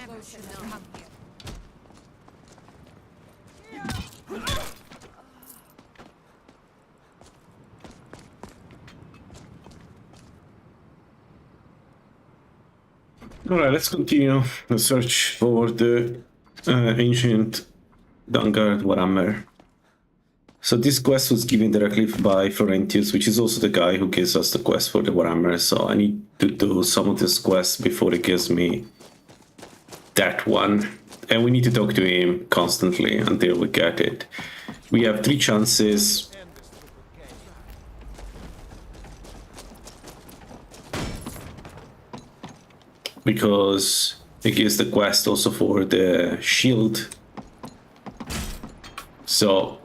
devotion has come here. Alright, let's continue the search for the ancient Vanguard Warhammer. So this quest was given directly by Florentius, which is also the guy who gives us the quest for the Warhammer, so I need to do some of this quest before he gives me that one. And we need to talk to him constantly until we get it. We have 3 chances. Because it gives the quest also for the shield. So,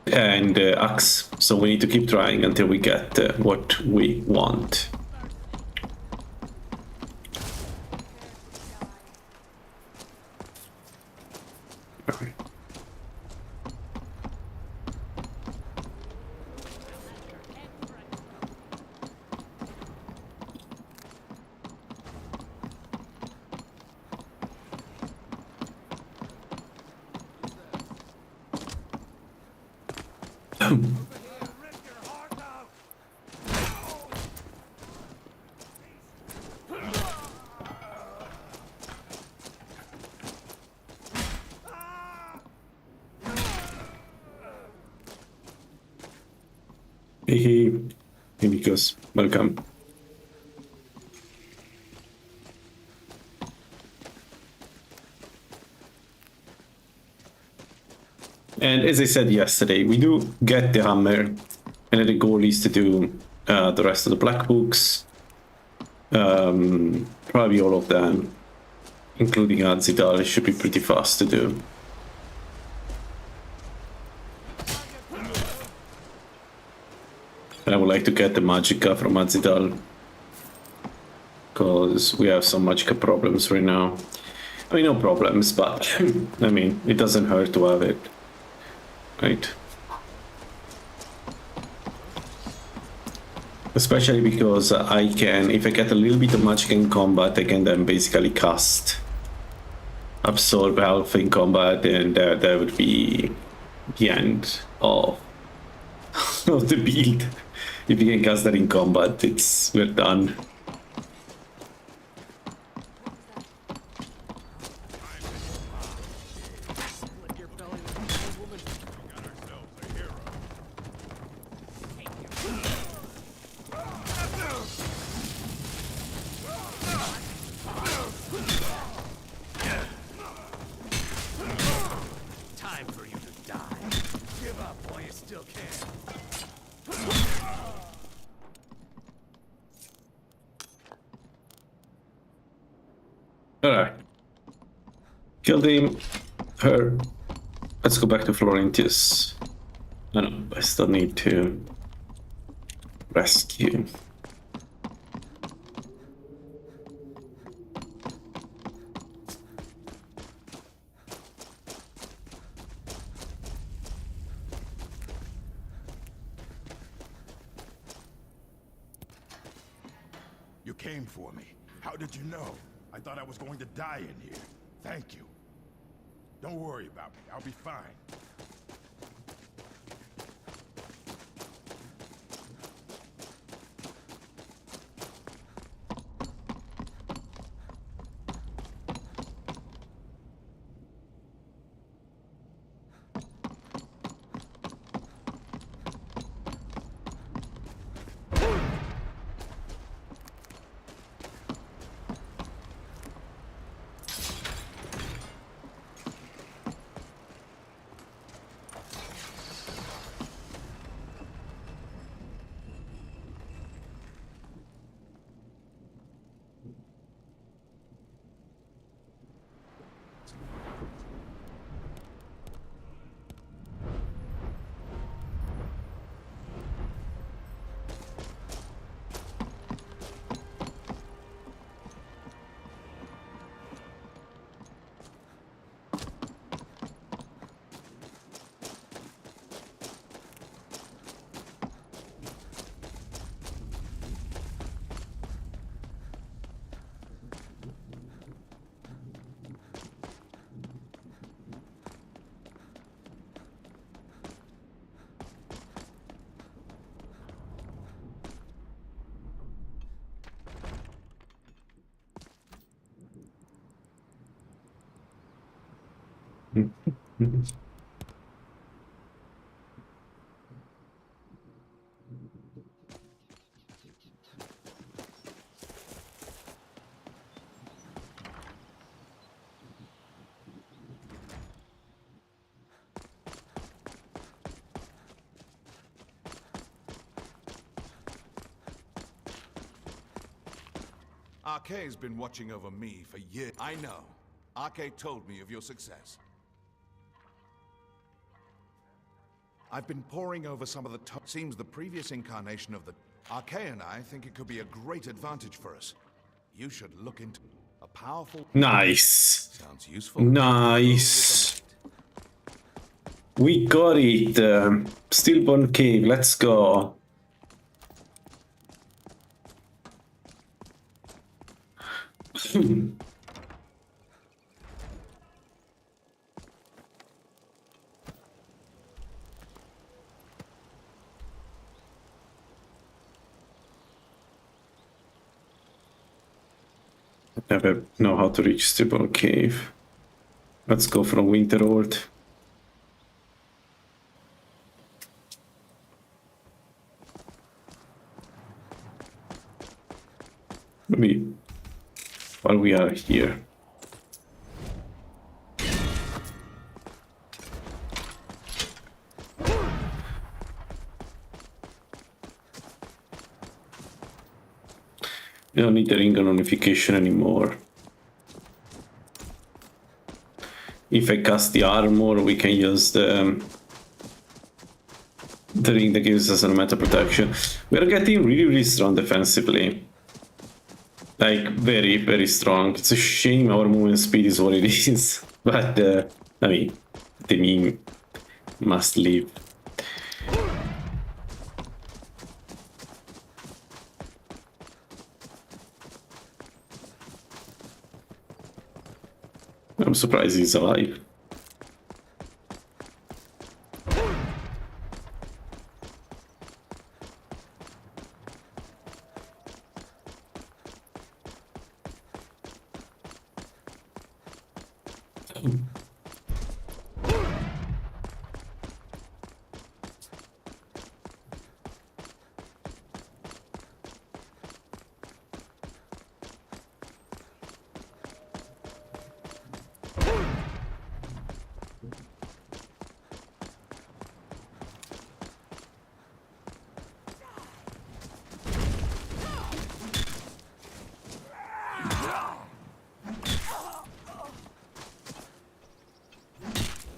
and the axe. So we need to keep trying until we get what we want. Hey, Nikos, welcome. And as I said yesterday, we do get the hammer, and the goal is to do the rest of the black books, probably all of them, including Zenithar. It should be pretty fast to do. I would like to get the Magicka from Zenithar, because we have some Magicka problems right now. I mean, no problems, but I mean, it doesn't hurt to have it, right? Especially because I can, if I get a little bit of Magicka in combat, I can then basically cast Absorb Health in combat, and that would be the end of, of the build. If you can cast that in combat, we're done. Time for you to die. Give up while you still can. Alright. Killed him. Her. Let's go back to Florentius. No, I still need to rescue. You came for me. How did you know? I thought I was going to die in here. Thank you. Don't worry about me. I'll be fine. Arke's been watching over me for years. I know. Arke told me of your success. I've been poring over some of the seems the previous incarnation of the Arke and I think it could be a great advantage for us. You should look into a powerful Nice. sounds useful. Nice. We got it. Stillborn Cave. Let's go. Never know how to reach Stillborn Cave. Let's go from Winterhold. Maybe while we are here. We don't need the ring of unification anymore. If I cast the armor, we can use the ring that gives us elemental protection. We are getting really strong defensively. Like, very strong. It's a shame our movement speed is what it is. But, I mean, the meme must live. I'm surprised he's alive.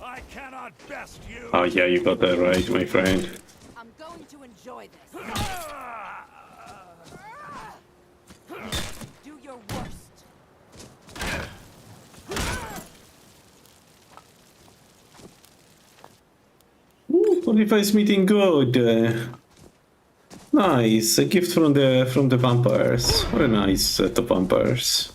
I cannot best you. Oh yeah, you got that right, my friend. I'm going to enjoy this. Do your worst. Ooh, 45 smithing good. Nice, a gift from the vampires. What a nice set of vampires.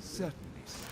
Certainly, sir.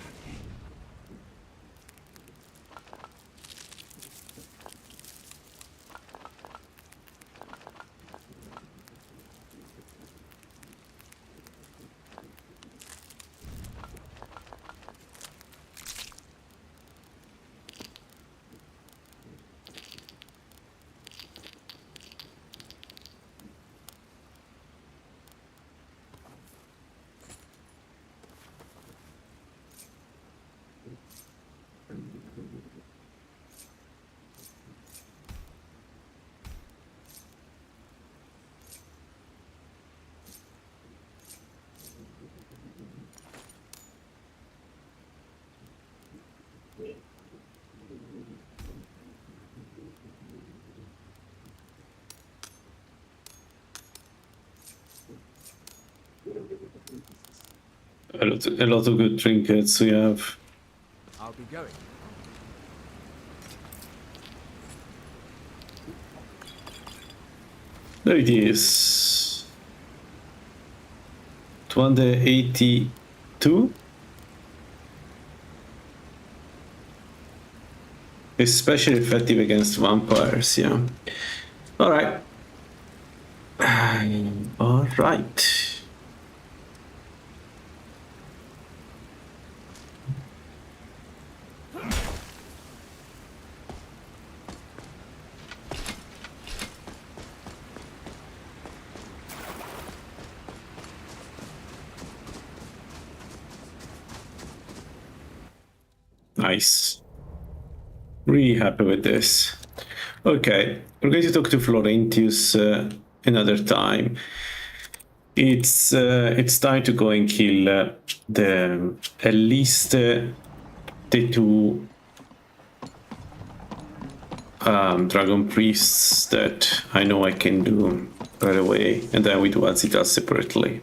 A lot of good trinkets we have. I'll be going. There it is. 282. Especially effective against vampires, yeah. Alright. Alright. Nice. Really happy with this. Okay, we're going to talk to Florentius another time. It's time to go and kill at least the two dragon priests that I know I can do right away, and then we do Zenithar separately.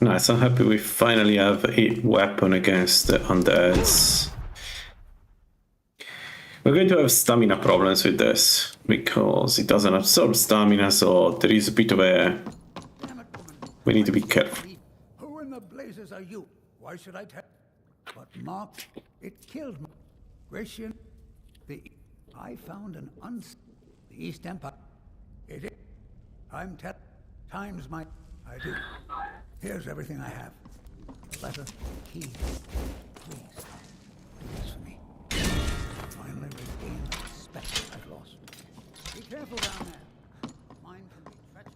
Nice, I'm happy we finally have a weapon against the undeads. We're going to have stamina problems with this, because it doesn't absorb stamina, so there is a bit of a... We need to be careful. Who in the blazes are you? Why should I tell? But Mark, it killed me. Requiem, I found the East Empire. It is. I'm times my... I do. Here's everything I have. A letter, key. Please, do this for me. Finally regain the respect I've lost. Be careful down there. Mine can be treacherous.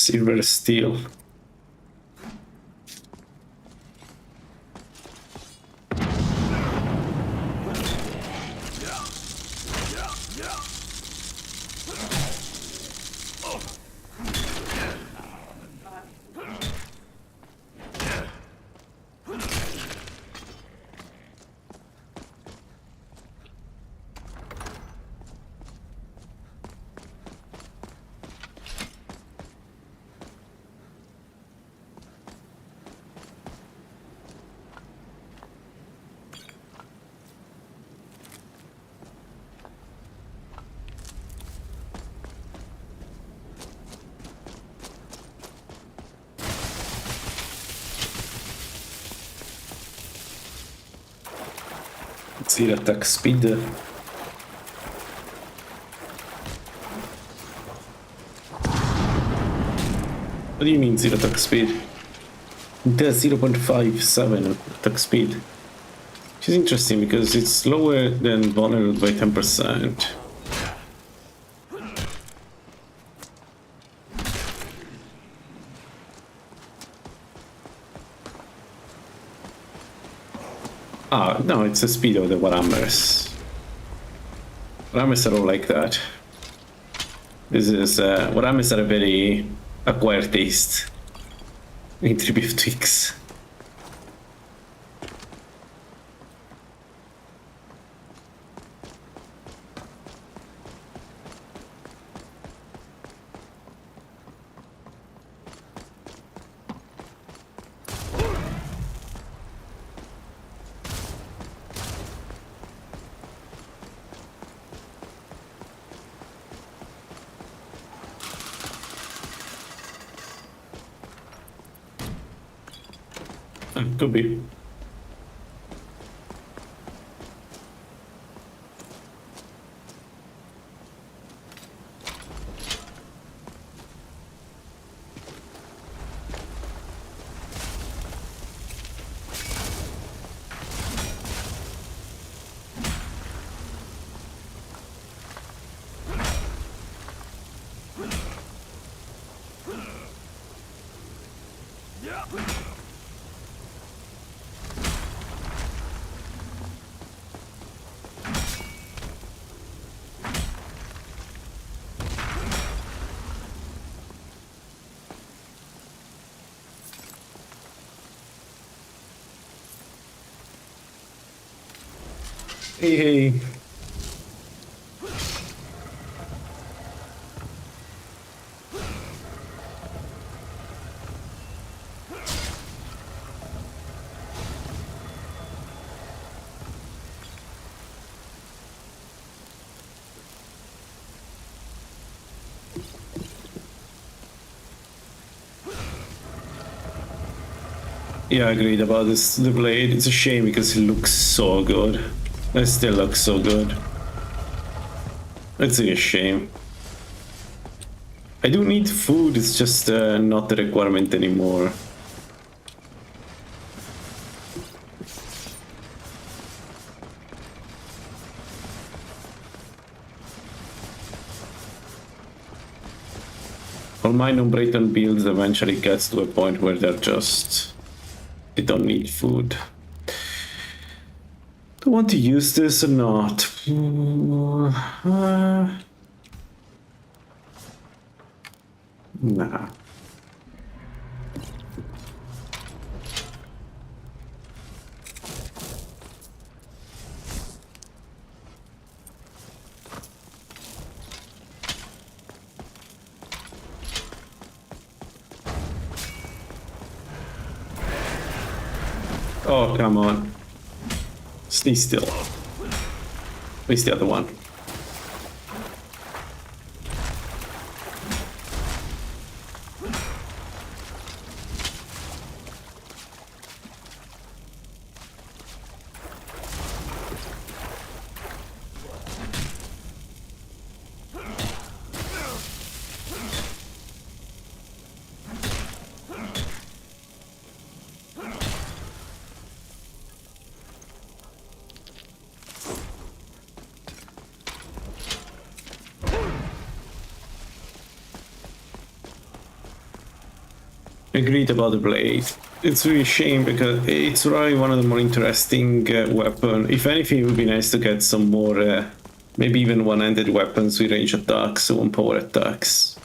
Silver steel. See attack speed. What do you mean zero attack speed? It does 0.57 attack speed. Which is interesting because it's lower than vulnerable by 10%. Ah, no, it's the speed of the Warhammers. Warhammers are all like that. This is, Warhammers are a very acquired taste in 3bftweaks. Could be. Hey. Yeah, I agreed about this. The blade. It's a shame because it looks so good. It still looks so good. It's a shame. I do need food, it's just not the requirement anymore. All my non-Breton builds eventually gets to a point where they're just... they don't need food. Do I want to use this or not? Nah. Oh, come on. Stay still. Where's the other one? agreed about the blade. It's really a shame because it's really one of the more interesting weapon. If anything, it would be nice to get some more, maybe even one-handed weapons with range attacks, one power attacks.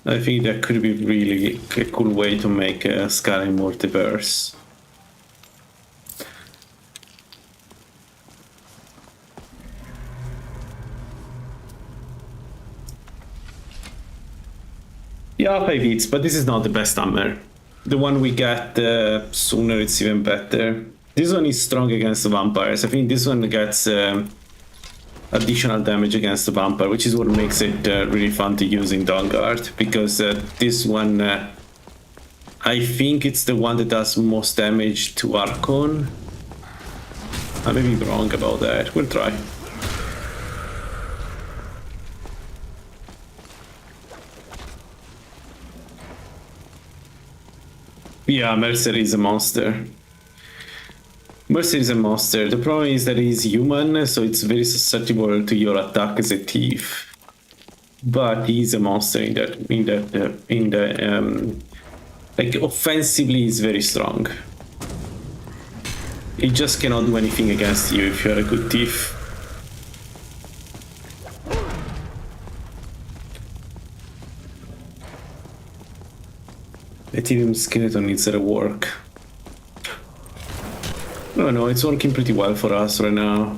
I think that could be really a cool way to make Skyrim more diverse. Yeah, 5 hits, but this is not the best hammer. The one we get sooner, it's even better. This one is strong against the vampires. I think this one gets additional damage against the vampire, which is what makes it really fun to use in Dawnguard, because this one, I think it's the one that does most damage to Archon. I may be wrong about that. We'll try. Yeah, Mercer is a monster. Mercer is a monster. The problem is that he's human, so it's very susceptible to your attack as a thief. But he's a monster like offensively he's very strong. He just cannot do anything against you if you're a good thief. Ethereum Skeleton needs a rework. No, it's working pretty well for us right now.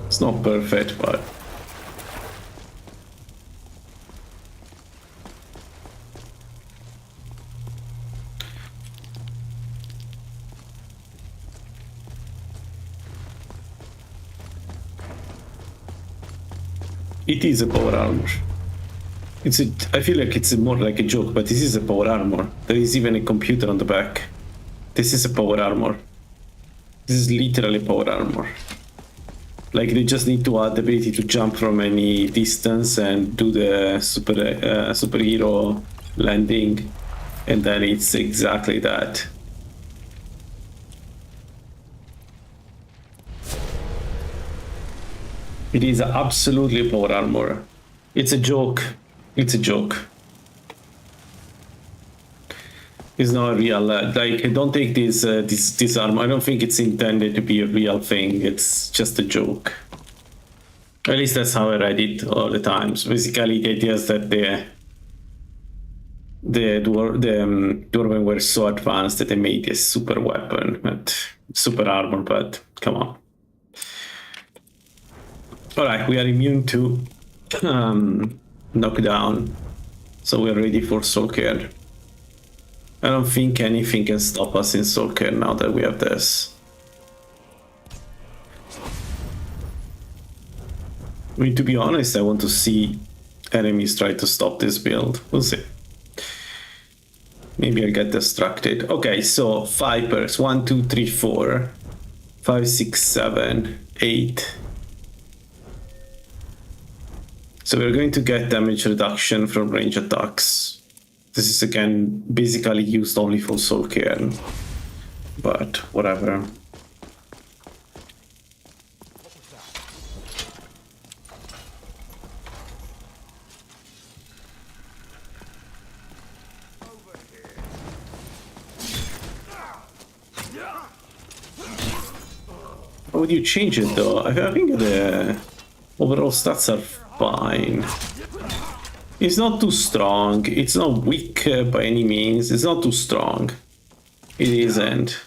It's not perfect, but... It is a power armor. I feel like it's more like a joke, but this is a power armor. There is even a computer on the back. This is a power armor. This is literally power armor. Like they just need to add the ability to jump from any distance and do the superhero landing, and then it's exactly that. It is absolutely power armor. It's a joke. It's a joke. It's not real. Like, don't take this armor. I don't think it's intended to be a real thing. It's just a joke. At least that's how I read it all the times. Basically, the idea is that the Dwarven were so advanced that they made this super weapon, super armor. But come on. All right, we are immune to knockdown, so we're ready for Soul Care. I don't think anything can stop us in Soul Care now that we have this. I mean, to be honest, I want to see enemies try to stop this build. We'll see. Maybe I'll get distracted. Okay, so Vipers. 1, 2, 3, 4, 5, 6, 7, 8. So we're going to get damage reduction from range attacks. This is again basically used only for Soul Care, but whatever. How would you change it though? I think the overall stats are fine. It's not too strong. It's not weak by any means. It's not too strong. It isn't.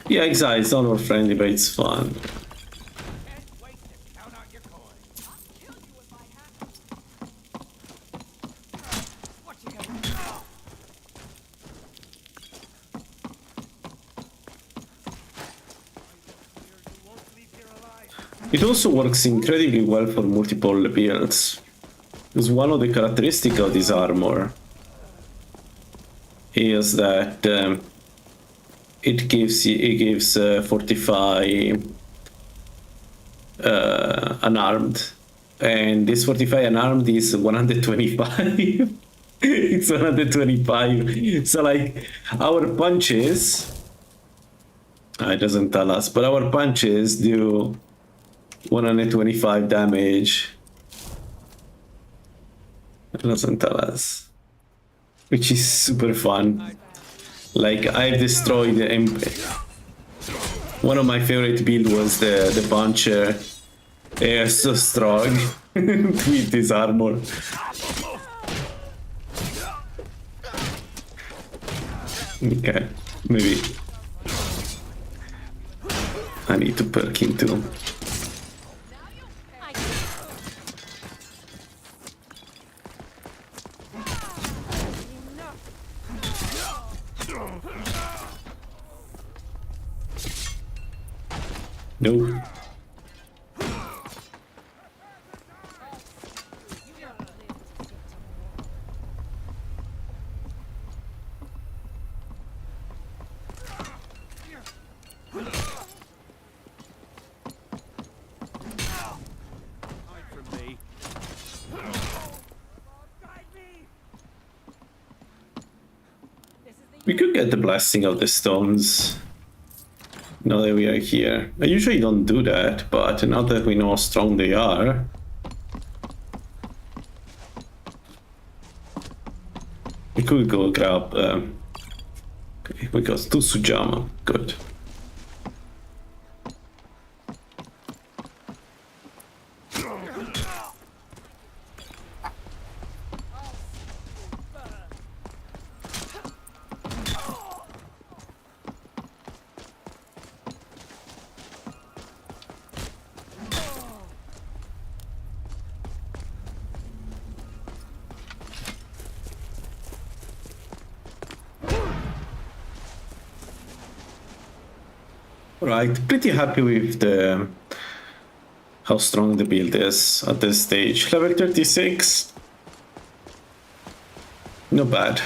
Yeah, exactly. It's not more friendly, but it's fun. It also works incredibly well for multiple builds, because one of the characteristics of this armor is that it gives Fortify unarmed, and this Fortify unarmed is 125. It's 125. So like our punches It doesn't tell us, but our punches do 125 damage. It doesn't tell us, which is super fun. Like, I've destroyed the one of my favorite build was the puncher. They are so strong with this armor. Okay, maybe I need to perk him too. No. We could get the blessing of the stones. Now that we are here. I usually don't do that, but now that we know how strong they are. We could go grab... okay, we got 2 Sujama. Good. Right, pretty happy with the how strong the build is at this stage. Level 36. Not bad.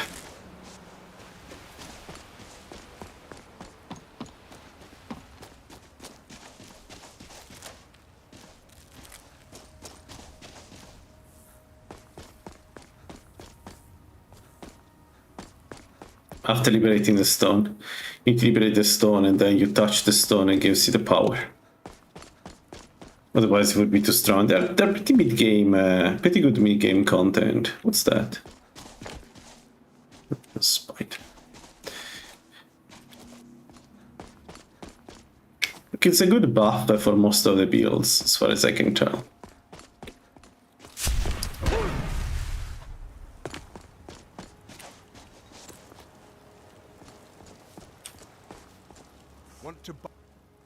After liberating the stone, you need to liberate the stone and then you touch the stone and gives you the power. Otherwise it would be too strong. They're pretty mid-game, pretty good mid-game content. What's that? A spider. Look, it's a good buff for most of the builds, as far as I can tell. Want to buy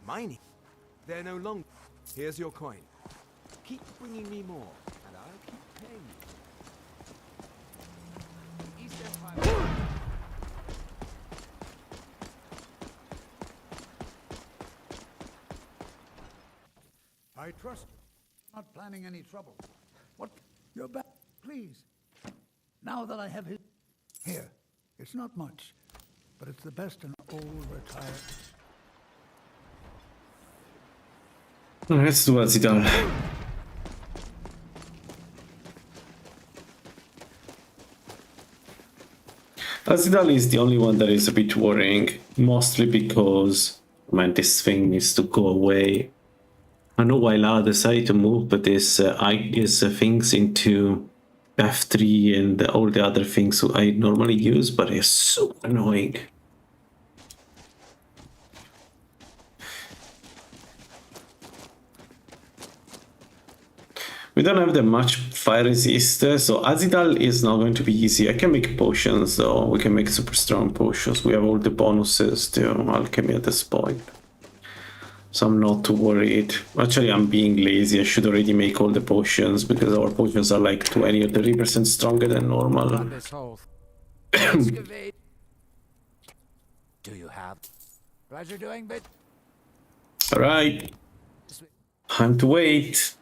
mining? They're no longer. Here's your coin. Keep bringing me more, and I'll keep paying you. East Empire. I trust you. Not planning any trouble. What? You're back, please. Now that I have his... Here. It's not much, but it's the best an old retired... Let's do Azidal. Azidal is the only one that is a bit worrying, mostly because, man, this thing needs to go away. I know why LaLaLand decided to move, but this things into F3 and all the other things I normally use, but it's so annoying. We don't have that much fire resist, so Azidal is not going to be easy. I can make potions though, we can make super strong potions. We have all the bonuses to alchemy at this point. So I'm not too worried. Actually, I'm being lazy. I should already make all the potions because our potions are like 20 or 30% stronger than normal. On this whole excavate. Do you have pleasure doing bit? Alright. Time to wait.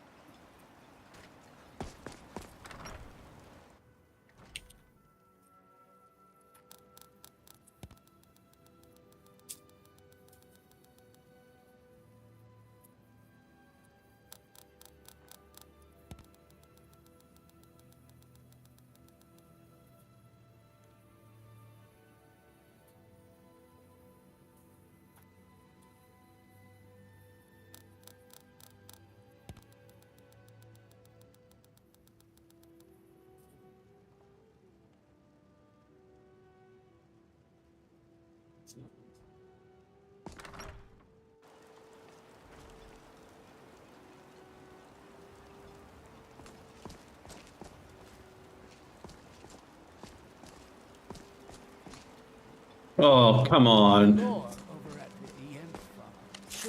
Oh, come on. More over at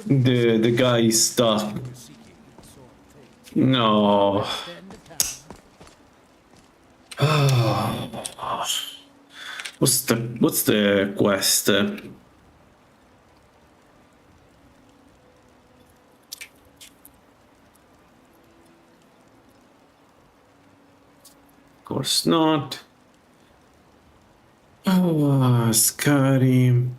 the Ep5. The guy is stuck. We're seeking sort of things. No. Then the town. What's the quest? Of course not. Oh, Skyrim.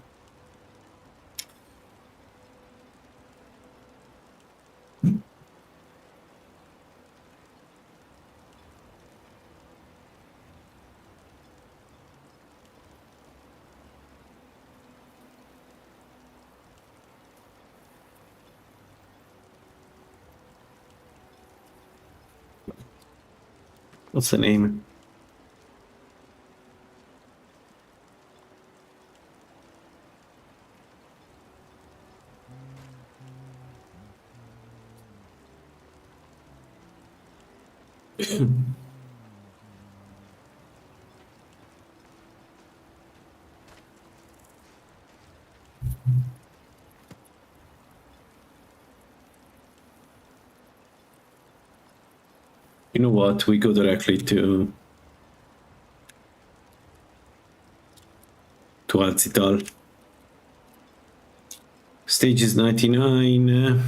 What's the name? You know what? We go directly to Alcital. Stage is 99.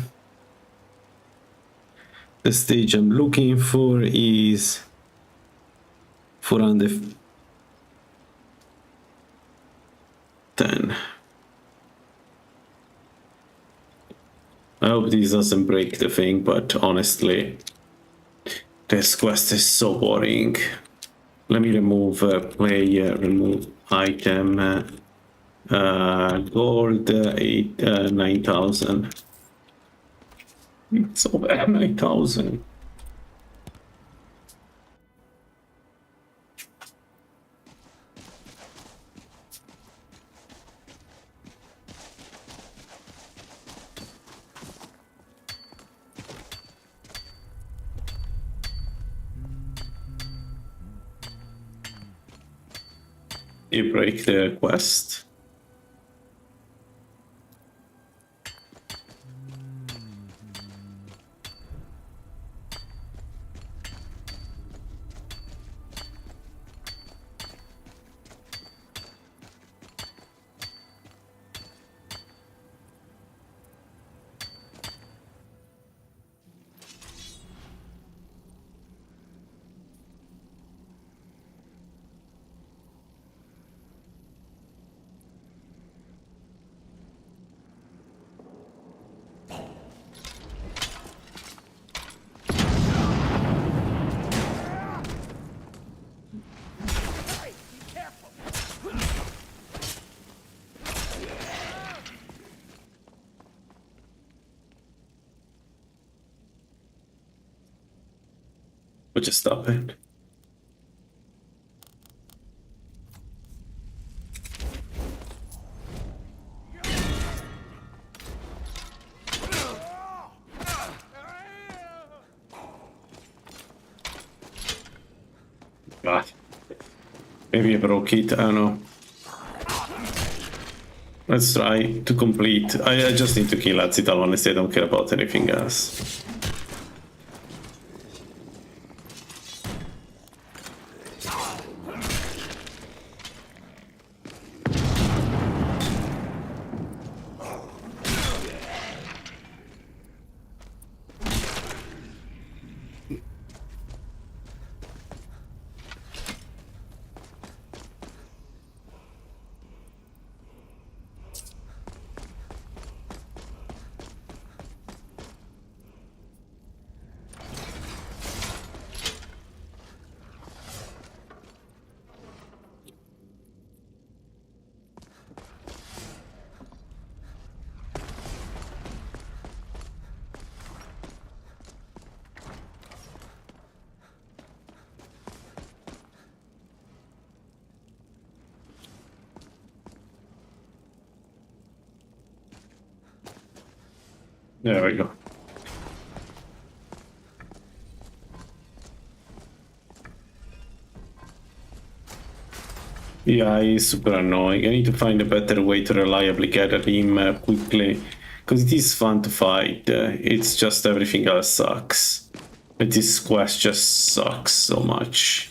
The stage I'm looking for is 410. I hope this doesn't break the thing, but honestly, this quest is so boring. Let me remove player, remove item, gold, 9,000. It's over 9,000. You break the quest. We'll just stop it. God. Maybe I broke it, I don't know. Let's try to complete. I just need to kill Azital, honestly, I don't care about anything else. There we go. Yeah, he's super annoying. I need to find a better way to reliably gather him quickly. Because it is fun to fight. It's just everything else sucks. But this quest just sucks so much.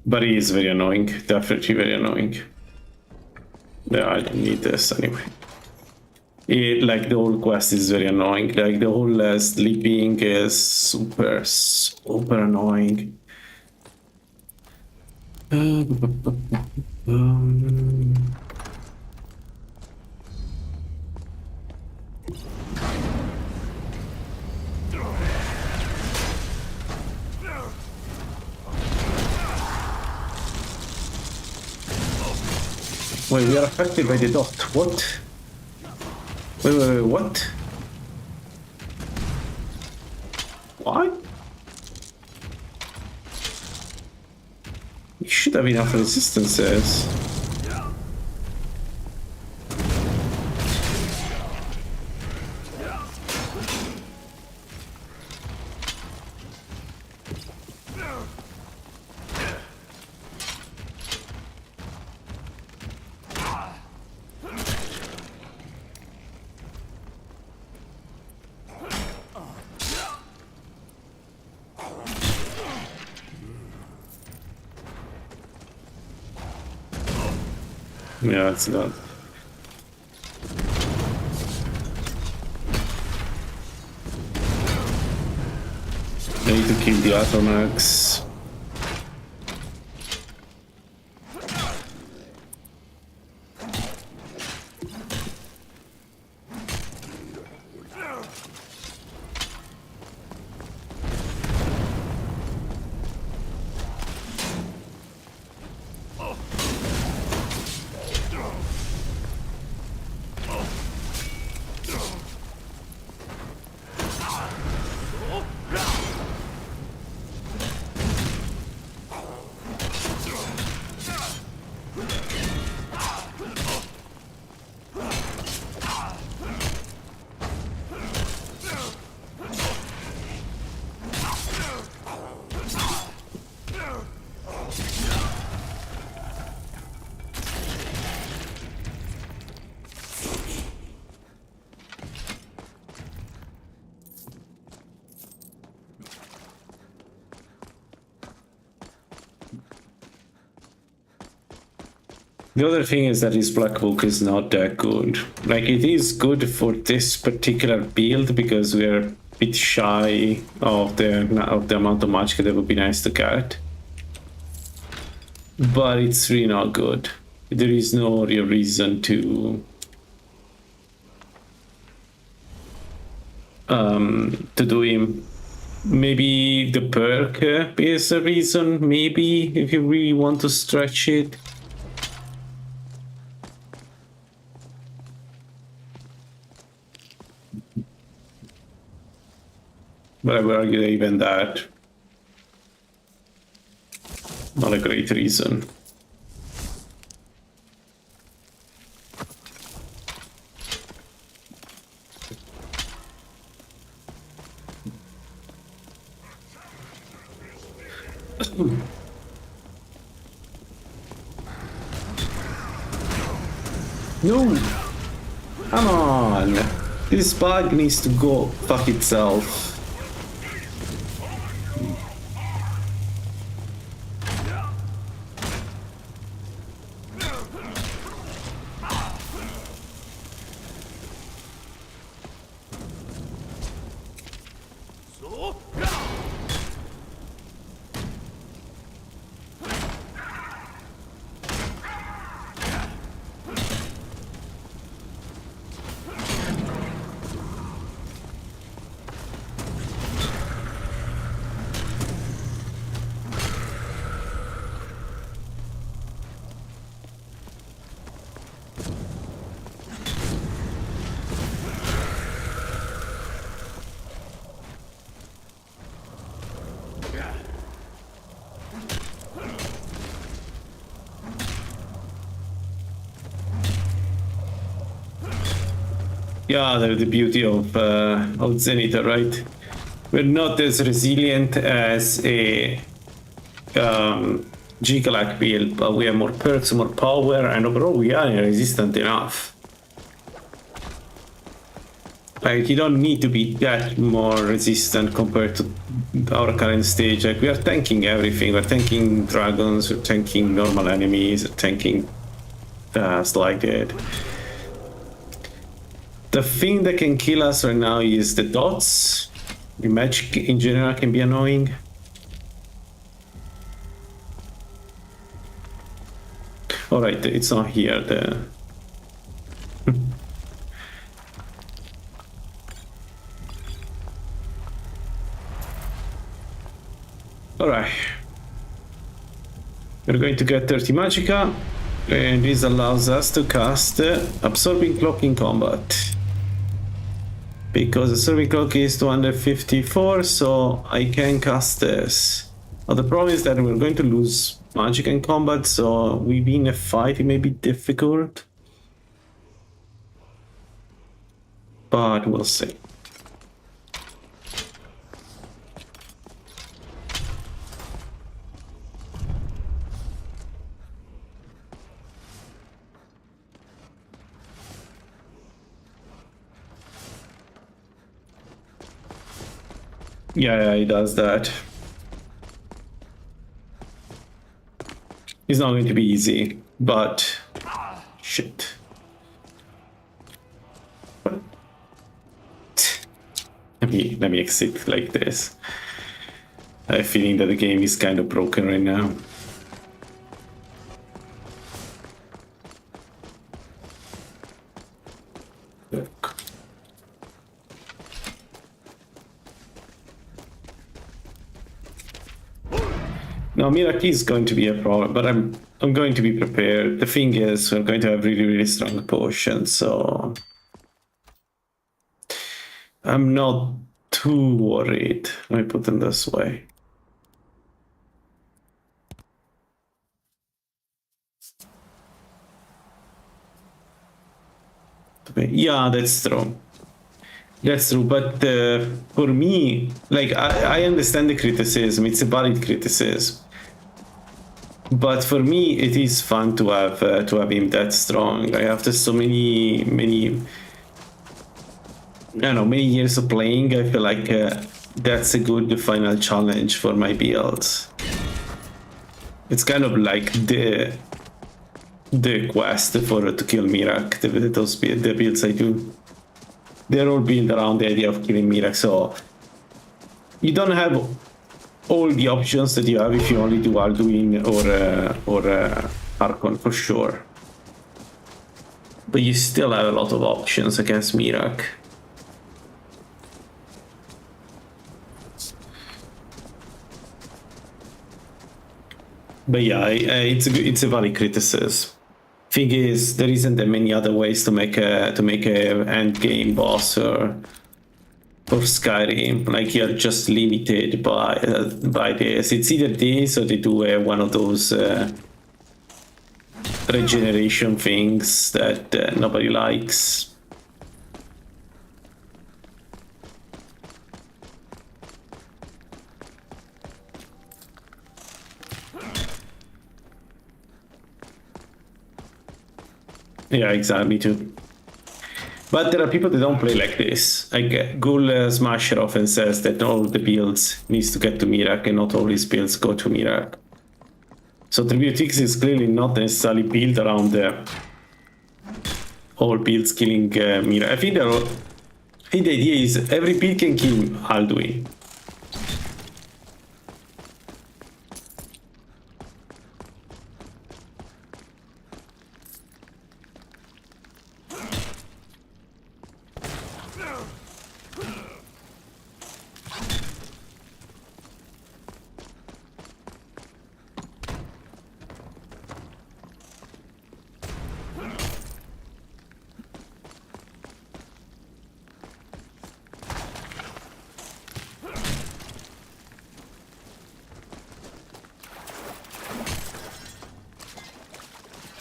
But he is very annoying. Definitely very annoying. Yeah, I don't need this anyway. Like the whole quest is very annoying. Like the whole sleeping is super annoying. Wait, we are affected by the dot. What? Wait, what? What? You should have enough resistances. Yeah, it's not. I need to kill the Atomax. The other thing is that his Black Book is not that good. Like, it is good for this particular build because we are a bit shy of the amount of magic that would be nice to get. But it's really not good. There is no real reason to do him. Maybe the perk is a reason, maybe, if you really want to stretch it. But I would argue that even that, not a great reason. No! Come on! This bug needs to go fuck itself. Yeah, that's the beauty of Zenithar, right? We're not as resilient as a Gigalak build, but we have more perks, more power, and overall we are resistant enough. Like, you don't need to be that more resistant compared to our current stage. Like, we are tanking everything. We're tanking dragons, we're tanking normal enemies, we're tanking stuff like that. The thing that can kill us right now is the dots. The magic in general can be annoying. Alright, it's not here. Alright. We're going to get 30 Magicka, and this allows us to cast Absorbing Cloak in combat. Because Absorbing Cloak is 254, so I can cast this. But the problem is that we're going to lose magic in combat, so we win a fight, it may be difficult. But we'll see. Yeah, he does that. It's not going to be easy, but shit. Let me exit like this. I have a feeling that the game is kind of broken right now. Look. Now, Miraki is going to be a problem, but I'm going to be prepared. The thing is, we're going to have really strong potions, so I'm not too worried. Let me put them this way. Yeah, that's true. That's true, but for me, like, I understand the criticism. It's a valid criticism. But for me, it is fun to have him that strong. Like, after so many I don't know, many years of playing, I feel like that's a good final challenge for my builds. It's kind of like the quest to kill Mirak. The builds I do, they're all built around the idea of killing Mirak. So you don't have all the options that you have if you only do Alduin or Archon, for sure. But you still have a lot of options against Mirak. But yeah, it's a valid criticism. Thing is, there isn't that many other ways to make a end game boss or Skyrim. Like, you're just limited by this. It's either this or they do one of those regeneration things that nobody likes. Yeah, exactly, too. But there are people that don't play like this. Like, Ghoul Smasher often says that all the builds needs to get to Mirak and not all his builds go to Mirak. So 3bftweaks is clearly not necessarily built around all builds killing Mirak. I think the idea is every build can kill Alduin.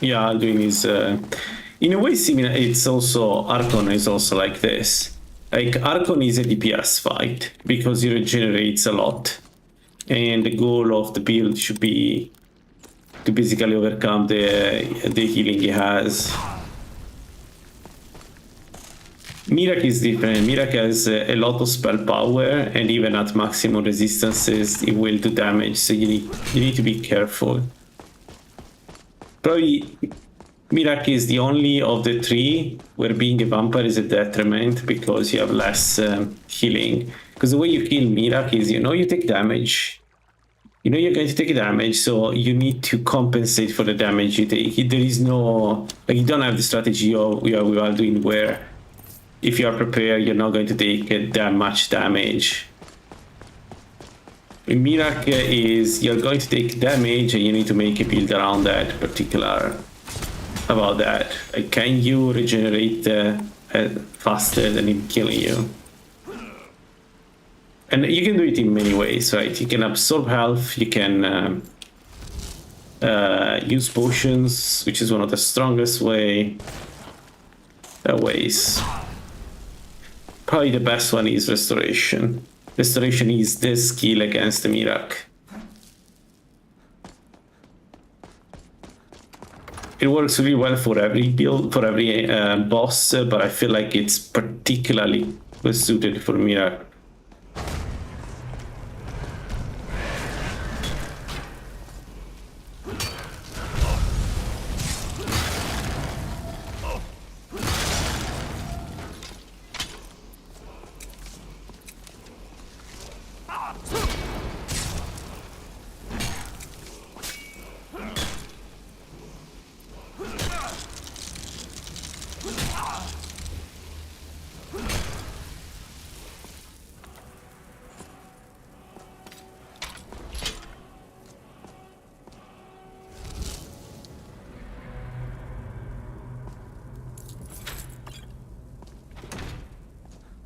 Yeah, Alduin is in a way similar. It's also Archon is also like this. Like, Archon is a DPS fight because he regenerates a lot. And the goal of the build should be to basically overcome the healing he has. Mirak is different. Mirak has a lot of spell power, and even at maximum resistances, it will do damage, so you need to be careful. Probably Mirak is the only of the three where being a vampire is a detriment because you have less healing. Because the way you kill Mirak is, you take damage. You know you're going to take damage, so you need to compensate for the damage you take. There is no... Like, you don't have the strategy we are doing where if you are prepared, you're not going to take that much damage. In Mirak is you're going to take damage and you need to make a build around that particular... about that. Like, can you regenerate faster than him killing you? And you can do it in many ways, right? You can absorb health, you can use potions, which is one of the strongest ways. Probably the best one is restoration. Restoration is the skill against the Mirak. It works really well for every build, for every boss, but I feel like it's particularly well suited for Mirak.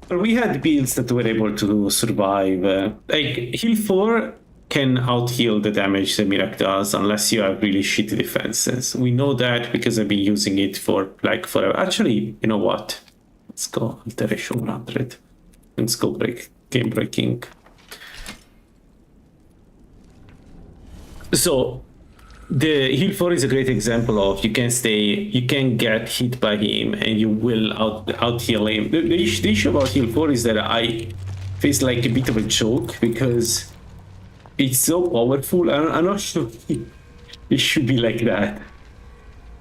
We had builds that were able to survive. Like, heal 4 can out-heal the damage the Mirak does unless you have really shitty defenses. We know that because I've been using it for like forever. Actually, you know what? Let's go Alteration 100. Let's go game breaking. So the heal 4 is a great example of you can get hit by him and you will out heal him. The issue about heal 4 is that I face like a bit of a joke because it's so powerful. I'm not sure it should be like that.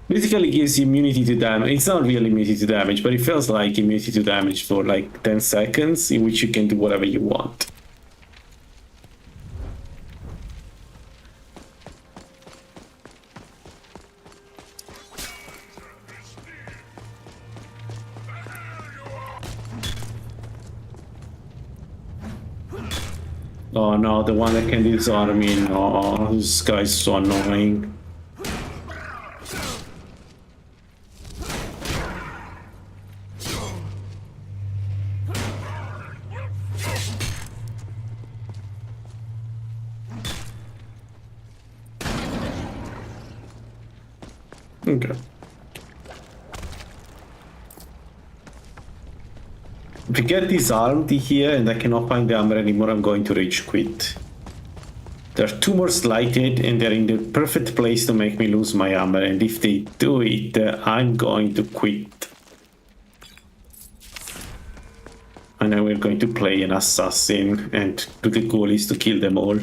Basically gives you immunity to damage. It's not really immunity to damage, but it feels like immunity to damage for like 10 seconds in which you can do whatever you want. Oh no, the one that can disarm me. No, this guy's so annoying. Okay. If I get disarmed here and I cannot find the armor anymore, I'm going to rage quit. There are 2 more slighted and they're in the perfect place to make me lose my armor, and if they do it, I'm going to quit. And then we're going to play an assassin, and the goal is to kill them all.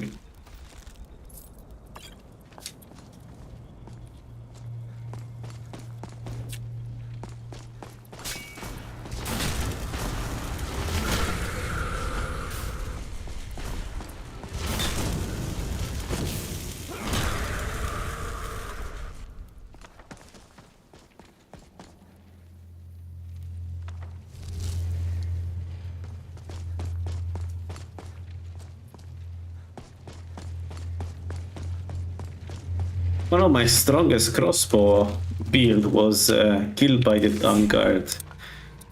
One of my strongest crossbow build was killed by the Vanguard.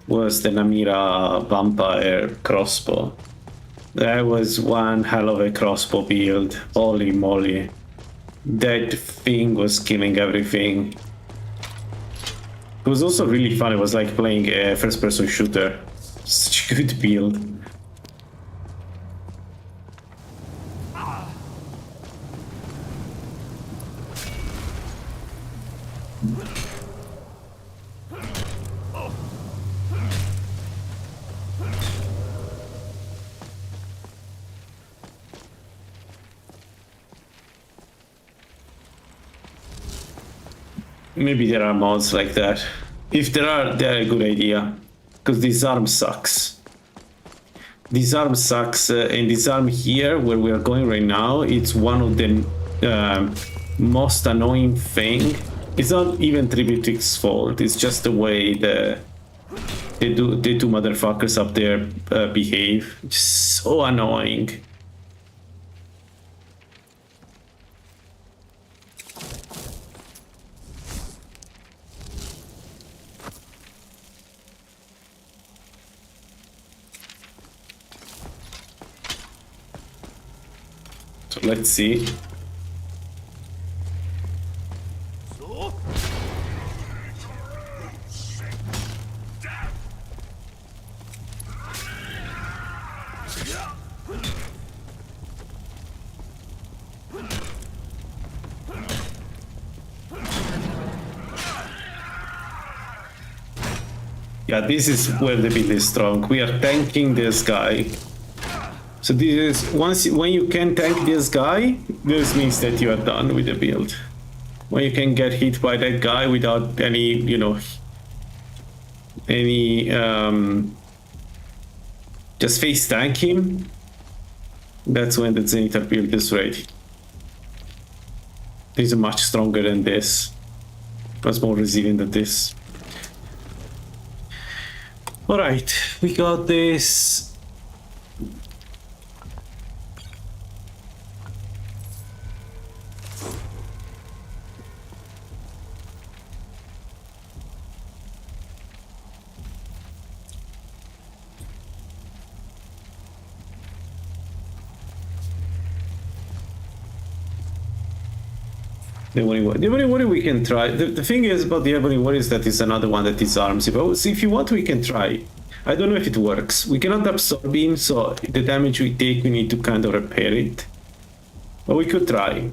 Was the Namira Vampire crossbow. That was one hell of a crossbow build. Holy moly. That thing was killing everything. It was also really fun. It was like playing a first-person shooter. Such a good build. Maybe there are mods like that. If there are, they're a good idea. Because this arm sucks. This arm sucks, and this arm here, where we are going right now, it's one of the most annoying thing. It's not even 3bftweaks' fault, it's just the way the two motherfuckers up there behave. It's so annoying. So let's see. Yeah, this is where the build is strong. We are tanking this guy. So this is when you can tank this guy, this means that you are done with the build. When you can get hit by that guy without any, you know, just face tank him, that's when the Zenithar build is ready. This is much stronger than this. Much more resilient than this. Alright, we got this. The Ebony Warrior we can try. The thing is about the Ebony Warrior is that it's another one that disarms you. But if you want, we can try. I don't know if it works. We cannot absorb him, so the damage we take, we need to kind of repair it. But we could try.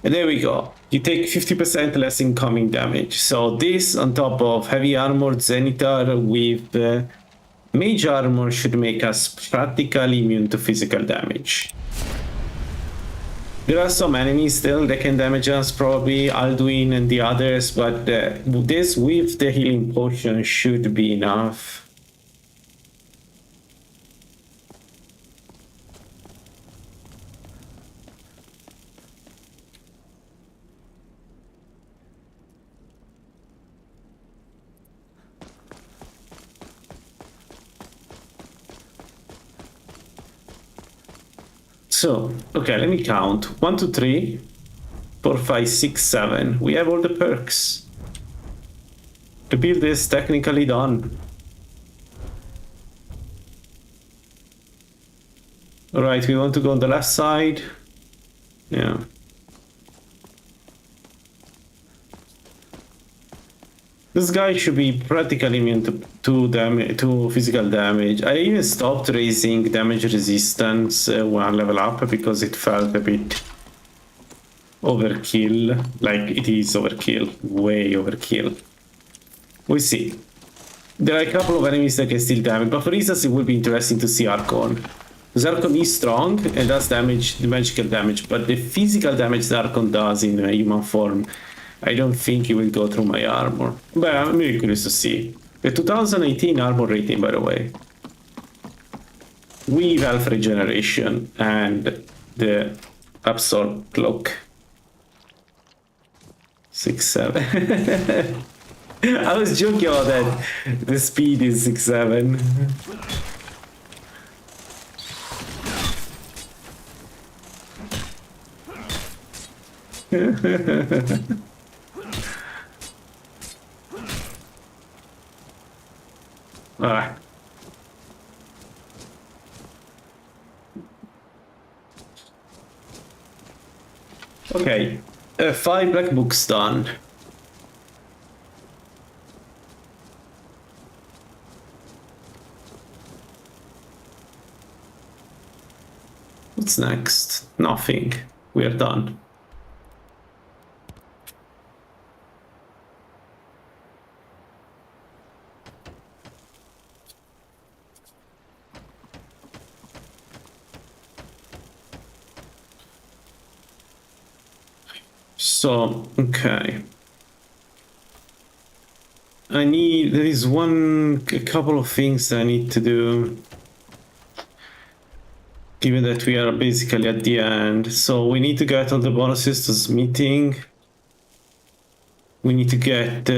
And there we go. You take 50% less incoming damage. So this on top of heavy armored Zenithar with mage armor should make us practically immune to physical damage. There are some enemies still that can damage us, probably Alduin and the others, but this with the healing potion should be enough. So, okay, let me count. 1, 2, 3, 4, 5, 6, 7. We have all the perks. The build is technically done. Alright, we want to go on the left side. Yeah. This guy should be practically immune to physical damage. I even stopped raising damage resistance one level up because it felt a bit overkill. Like, it is overkill. Way overkill. We'll see. There are a couple of enemies that can still damage, but for instance it will be interesting to see Archon. Because Archon is strong and does damage, the magical damage, but the physical damage that Archon does in human form, I don't think it will go through my armor. But I'm really curious to see. The 2018 armor rating, by the way. With health regeneration and the absorb cloak. 6, 7. I was joking about that. The speed is 6, 7. Alright. Okay. 5 black books done. What's next? Nothing. We are done. So, okay. There is a couple of things I need to do. Given that we are basically at the end. So we need to get all the bonuses to smithing. We need to get...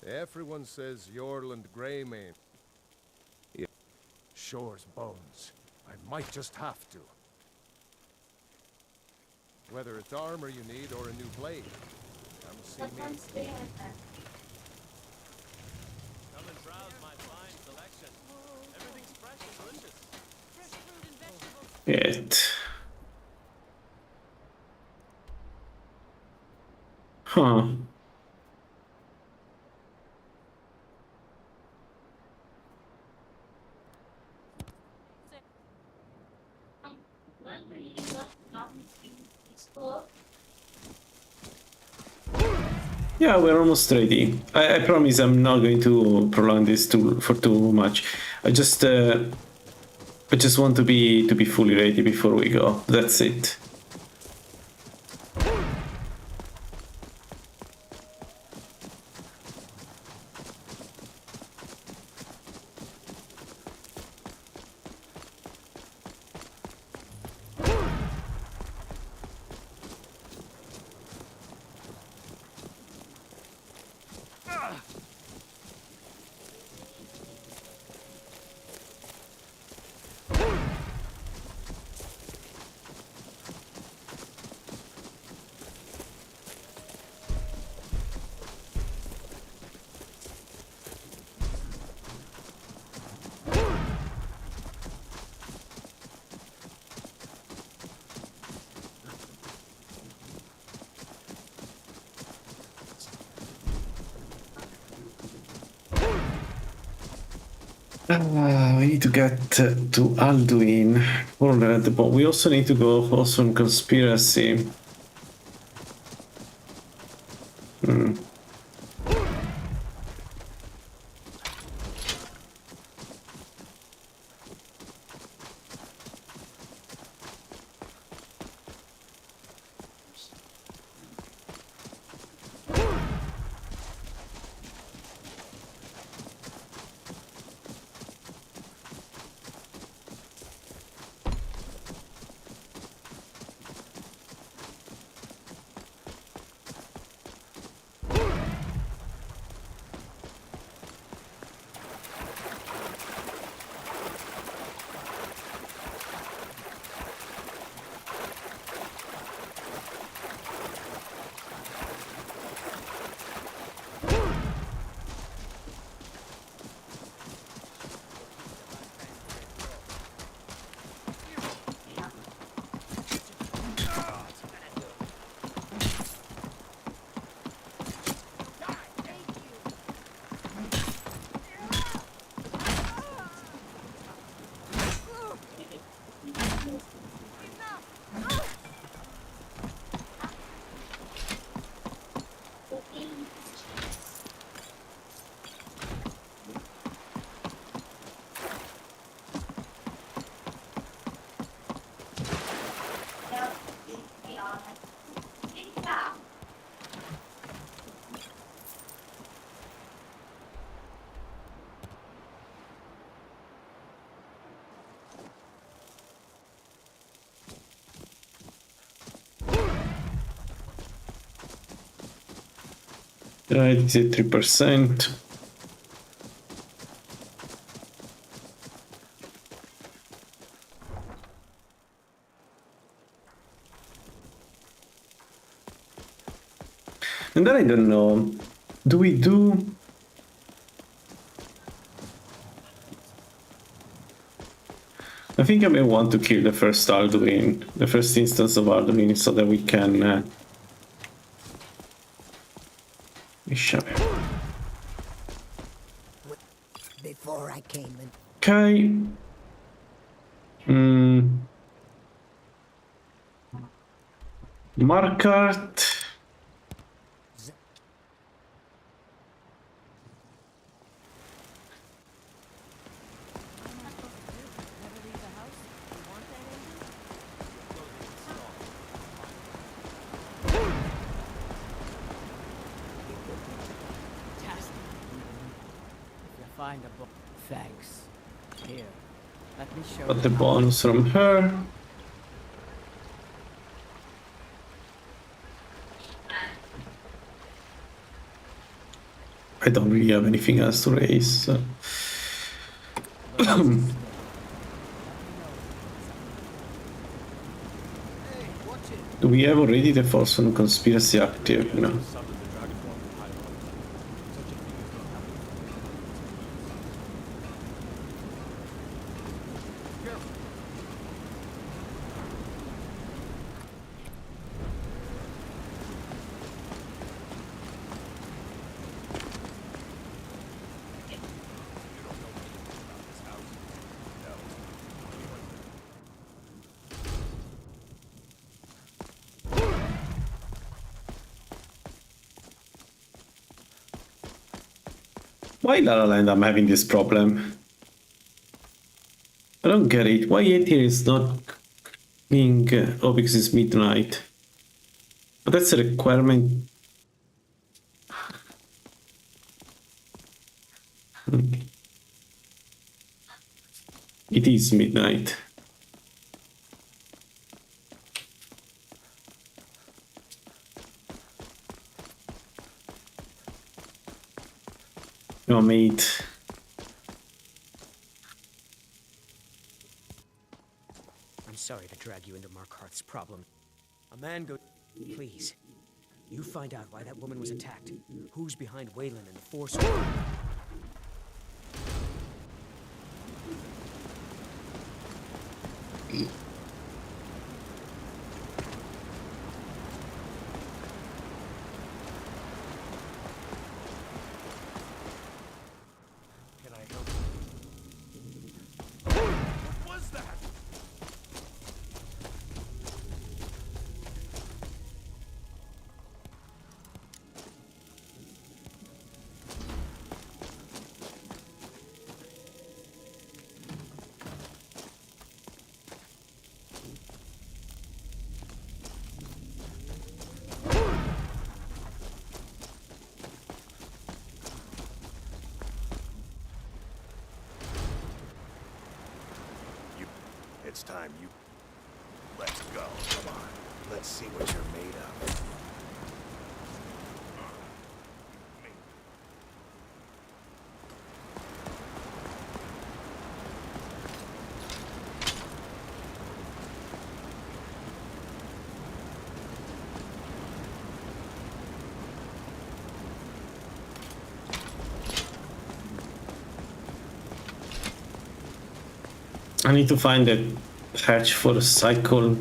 Everyone says Yorland Greymane. Yeah. Shore's bones. I might just have to. Whether it's armor you need or a new blade, come see me. Come and browse my fine selection. Everything's fresh and delicious. Fresh fruit and vegetables. It. Huh. Yeah, we're almost ready. I promise I'm not going to prolong this for too much. I just want to be fully ready before we go. That's it. We need to get to Alduin. We also need to go also on conspiracy. Right, it's at 3%. And then I don't know, do we do... I I think I may want to kill the first Alduin, the first instance of Alduin, so that we can Before I came in. Okay. Markart. Find a book. Thanks. Here, let me show Got you the how- bonus from her. I don't really have anything else to raise. So. Do we have already the Forsworn conspiracy active? No. Why LaLaLand I'm having this problem? I don't get it. Why Aether is not being... oh, because it's midnight. But that's a requirement. It is midnight. Oh, mate. I'm sorry to drag you into Markarth's problem. A man go... Please. You find out why that woman was attacked. Who's behind Wayland and the Force... Can I help you? What was that? It's time you... Let's go. Come on. Let's see what you're made of. I need to find a patch for the cycle,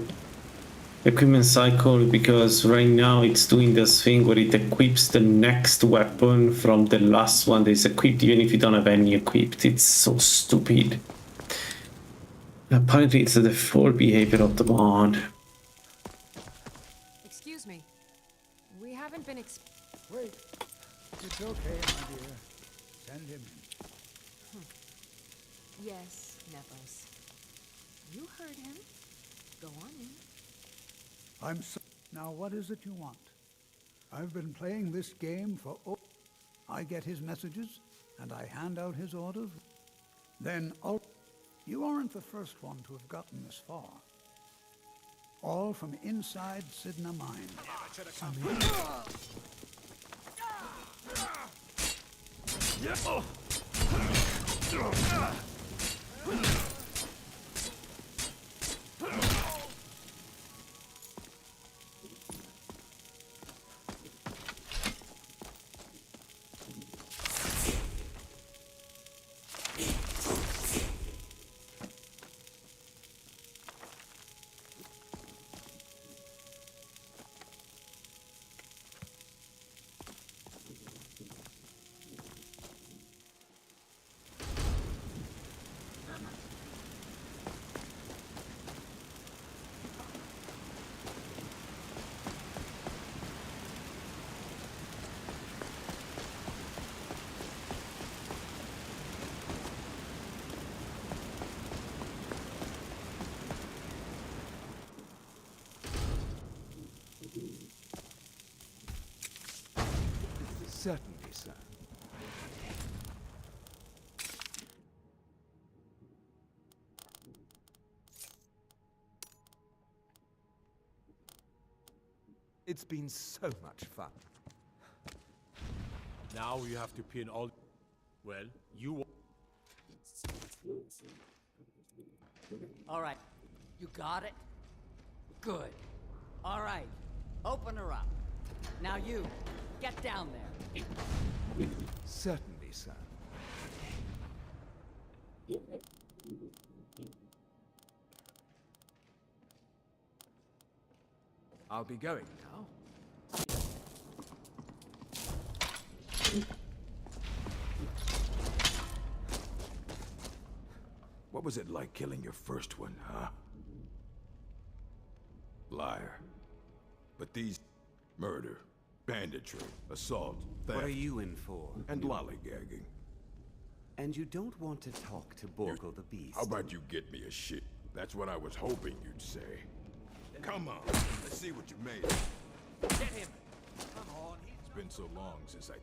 equipment cycle, because right now it's doing this thing where it equips the next weapon from the last one that is equipped, even if you don't have any equipped. It's so stupid. Apparently it's the default behavior of the mod. Excuse me. We haven't been Wait. It's okay, my dear. Send him in. Yes, Nevos. You heard him. Go on in. I'm so... Now, what is it you want? I've been playing this game for... I get his messages, and I hand out his orders. Then, you aren't the first one to have gotten this far. All from inside Sidna Mine. Certainly, sir. It's been so much fun. Now you have to pin all... Well, you... All right. You got it? Good. All right. Open her up. Now you, get down there. Certainly, sir. I'll be going now. What was it like killing your first one, huh? Liar. But these... murder, banditry, assault, theft... What are you in for? And lollygagging. And you don't want to talk to Borgle the Beast? How about you get me a shit? That's what I was hoping you'd say. Come on, let's see what you made. Get him! Come on, it's been so long since I...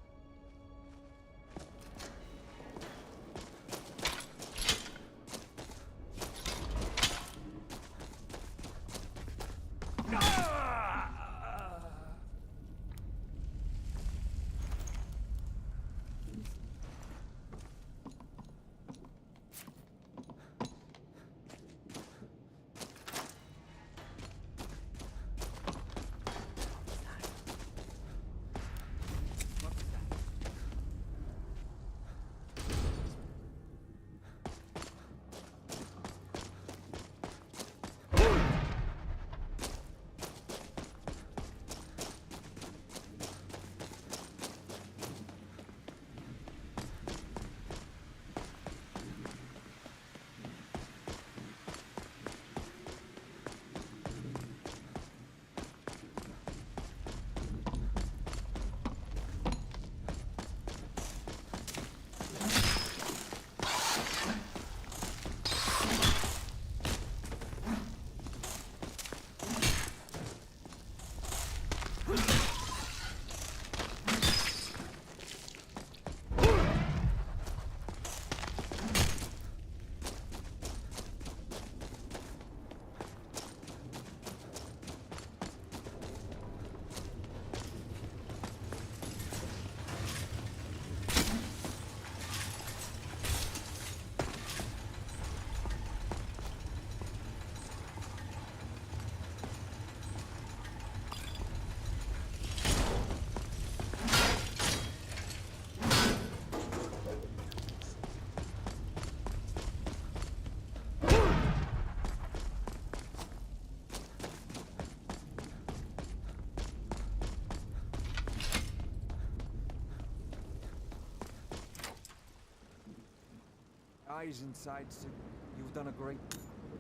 Eyes inside, sir. You've done a great...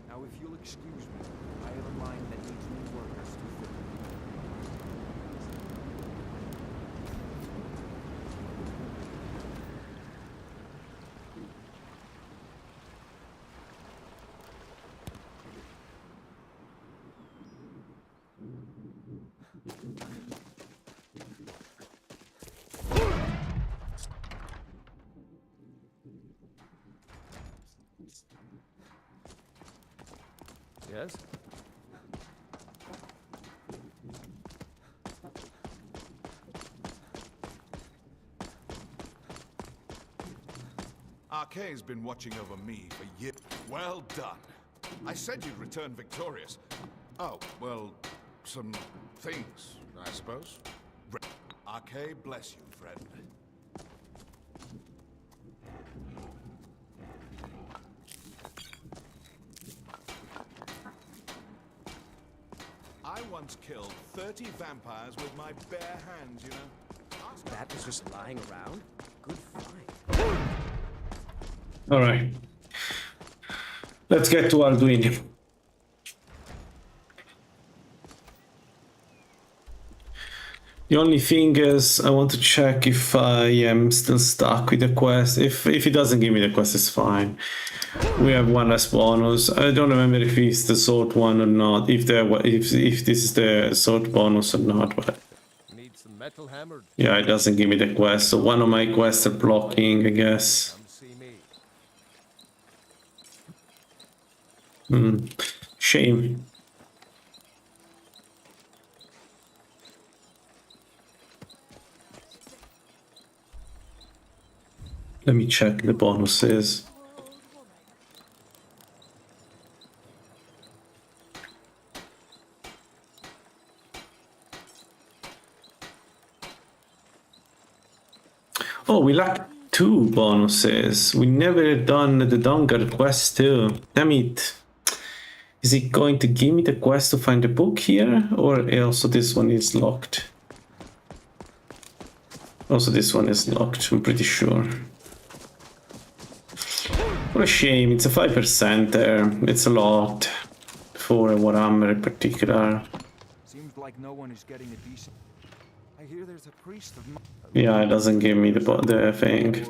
Now, if you'll excuse me, I have a line that needs new workers to fill. Yes? Arkay's been watching over me for years. Well done. I said you'd return victorious. Oh, well, some things, I suppose. Arkay, bless you, friend. I once killed 30 vampires with my bare hands, you know. That was just lying around? Good find. Alright. Let's get to Arduino. The only thing is, I want to check if I am still stuck with the quest. If it doesn't give me the quest, it's fine. We have one less bonus. I don't remember if it's the sword one or not. If this is the sword bonus or not, but Need some metal hammered. Yeah, it doesn't give me the quest, so one of my quests are blocking, I guess. Come see me. Shame. Let me check the bonuses. Oh, we lack 2 bonuses. We never done the Dungar quest too. Damn it. Is it going to give me the quest to find the book here? Or also this one is locked? Also this one is locked, I'm pretty sure. What a shame, it's a 5% there. It's a lot for Warhammer in particular. Seems like no one is getting a decent. I hear there's a priest of. Yeah, it doesn't give me the thing.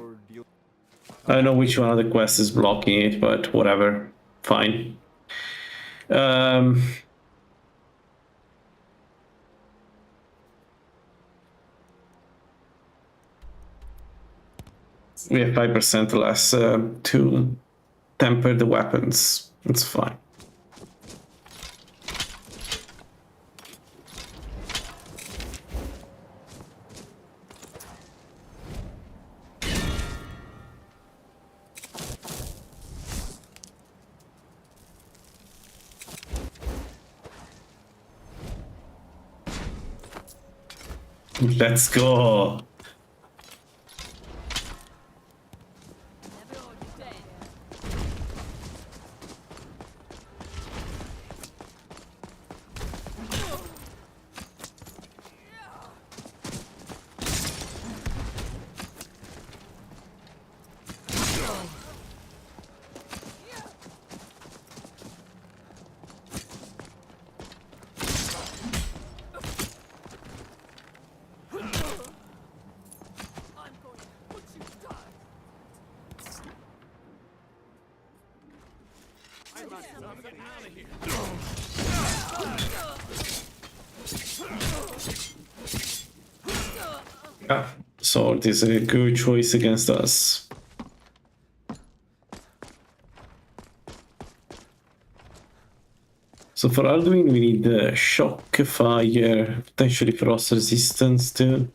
I don't know which one of the quests is blocking it, but whatever. Fine. We have 5% less to temper the weapons. It's fine. Let's go. Yeah, so it is a good choice against us. So for Alduin we need the shock, fire, potentially frost resistance too.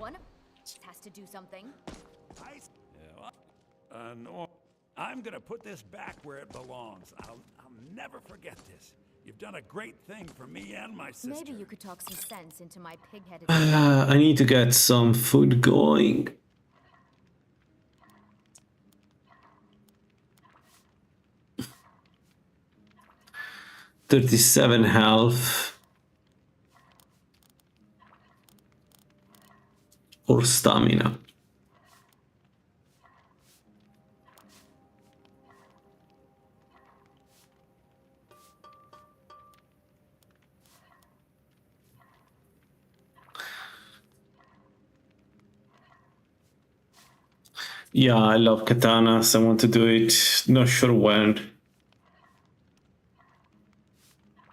One has to do something. No, I'm gonna put this back where it belongs. I'll never forget this. You've done a great thing for me and my sister. Maybe you could talk some sense into my pig-headed. I need to get some food going. $37 health. Or stamina. Yeah, I love katanas. I want to do it. Not sure when.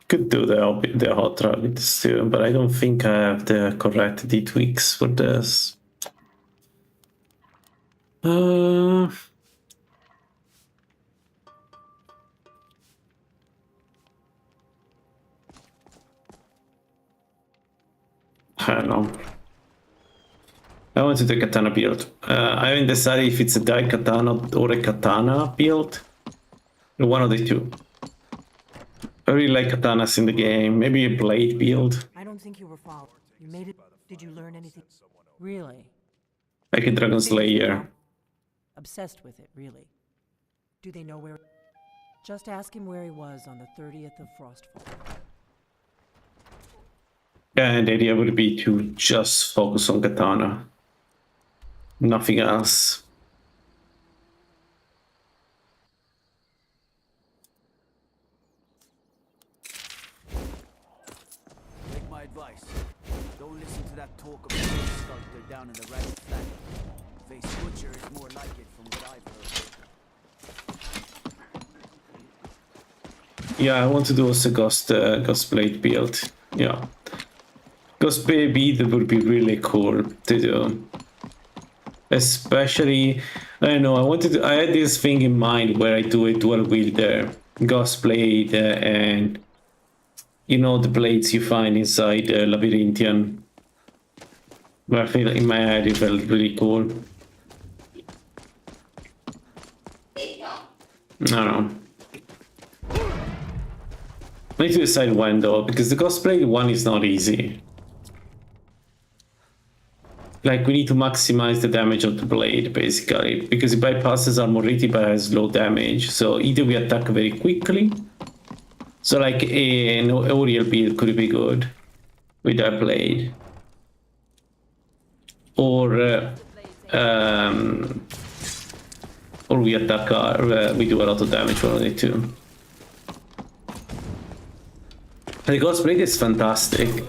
Could do the hot rabbits too, but I don't think I have the correct D-tweaks for this. I don't know. I want to do a katana build. I haven't decided if it's a dai katana or a katana build. One of the two. I really like katanas in the game. Maybe a blade build. I don't think you were followed. You made it. Did you learn anything? Really? Like a Dragon Slayer. Obsessed with it, really. Do they know where? Just ask him where he was on the 30th of Frostfall. And the idea would be to just focus on katana. Nothing else. Take my advice. Don't listen to that talk of a face sculptor down in the right flank. Face butcher is more like it from what I've heard. Yeah, I want to do also Ghost Blade build. Yeah. Ghost Blade build would be really cool to do. Especially, I don't know, I had this thing in mind where I do a dual wielder, Ghost Blade, and you know the blades you find inside Labyrinthian. But I feel in my head it felt really cool. I don't know. I need to decide when though, because the Ghost Blade one is not easy. Like, we need to maximize the damage of the blade, basically, because it bypasses armor rating but has low damage. So either we attack very quickly, so like an Oriel build could be good with that blade, or we attack, we do a lot of damage on it too. The Ghost Blade is fantastic.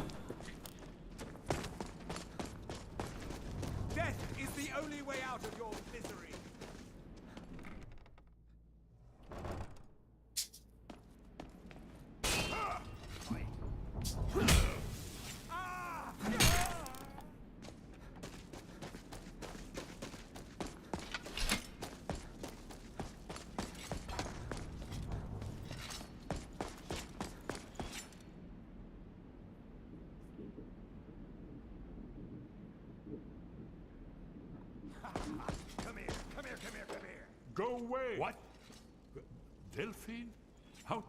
Go away! What? Delphine? How?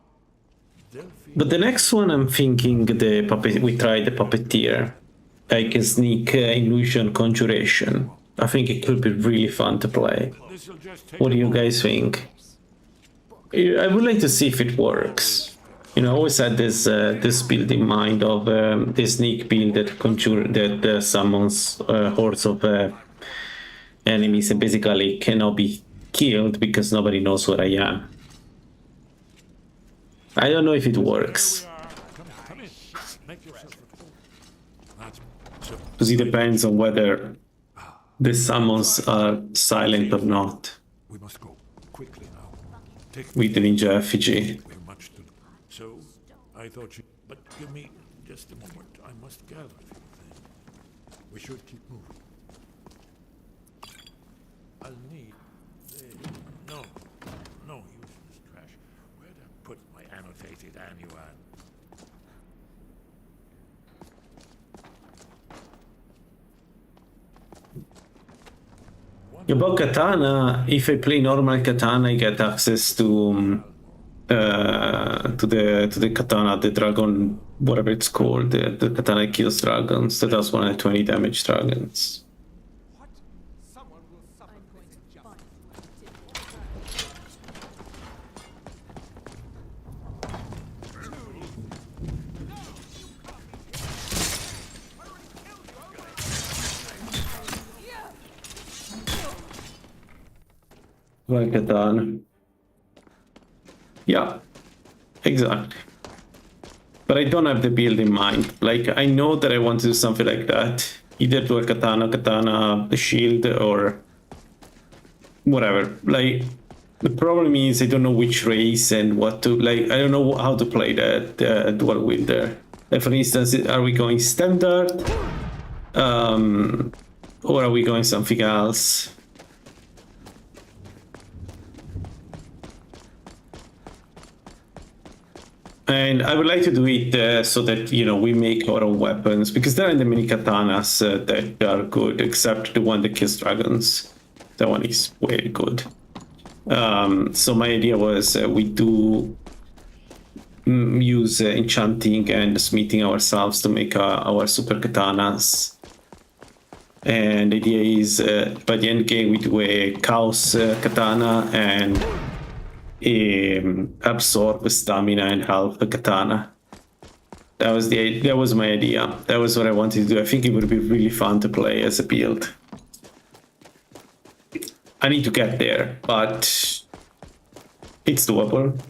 Delphine? But the next one I'm thinking the puppet. We tried the puppeteer, like a sneak illusion conjuration. I think it could be really fun to play. What do you guys think? I would like to see if it works. You know, I always had this this build in mind of the sneak build that summons hordes of enemies and basically cannot be killed because nobody knows where I am. I don't know if it works. Because it depends on whether the summons are silent or not. We must go quickly now. With the ninja effigy. Much to do. So, I thought you... But give me just a moment. I must gather a few things. We should keep moving. I'll need... No useless trash. Where'd I put my annotated annual? About katana, if I play normal katana, I get access to the katana, the dragon, whatever it's called, the katana kills dragons. That does 120 damage dragons. Well, katana. Yeah, exactly. But I don't have the build in mind. Like, I know that I want to do something like that. Either do a katana, a shield, or whatever. Like, the problem is I don't know which race and what to, like, I don't know how to play that dual wielder. Like, for instance, are we going standard? Or are we going something else? And I would like to do it so that, you know, we make our own weapons, because there are the mini katanas that are good, except the one that kills dragons. That one is very good. So my idea was we do use enchanting and smithing ourselves to make our super katanas. And the idea is by the end game we do a chaos katana and absorb stamina and health katana. That was my idea. That was what I wanted to do. I think it would be really fun to play as a build. I need to get there, but it's doable.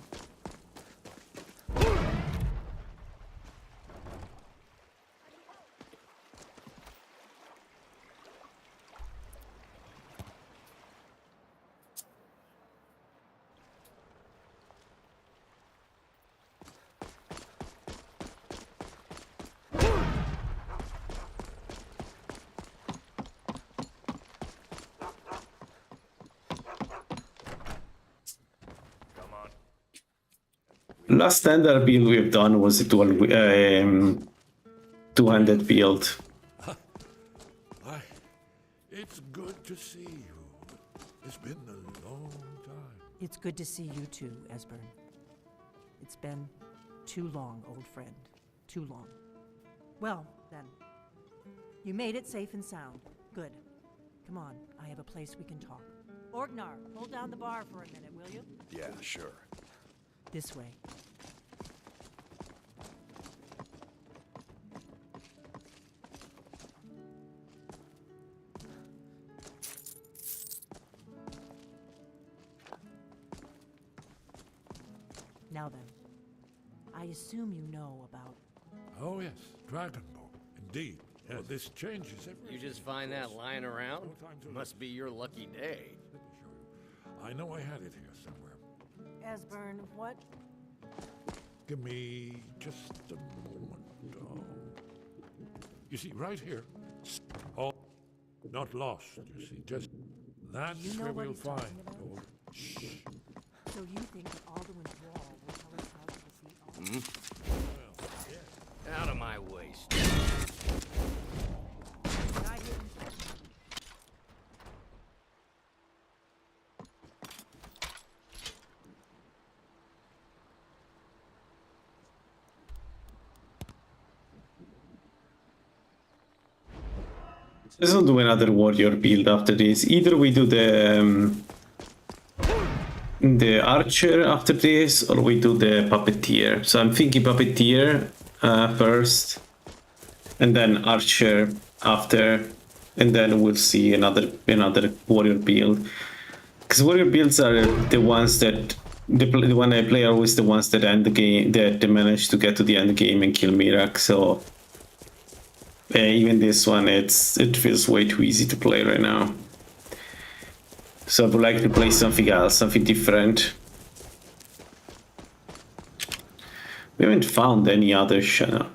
Last standard build we've done was a two-handed build. It's good to see you. It's been a long time. It's good to see you too, Esbern. It's been too long, old friend. Too long. Well, then. You made it safe and sound. Good. Come on, I have a place we can talk. Orgnar, hold down the bar for a minute, will you? Yeah, sure. This way. Now then, I assume you know about... Oh yes, Dragon Ball. Indeed. Yes. Well, this changes everything. You just find that lying around? Must be your lucky day. Let me show you. I know I had it here somewhere. Esbern, what? Give me just a moment. Oh. You see, right here. Oh, not lost, you see. Just that's you know where what we'll he's find. talking about? Shh. So you think that Alduin's wall will tell us how to defeat Alduin? Well, yeah. Out of my way, Let's not do another warrior build after this. Either we do the archer after this, or we do the puppeteer. So I'm thinking puppeteer first, and then archer after, and then we'll see another warrior build. Because warrior builds are the ones that the one I play are always the ones that end the game, that they manage to get to the end game and kill Mirak. So even this one, it feels way too easy to play right now. So I would like to play something else, something different. We haven't found any other channel.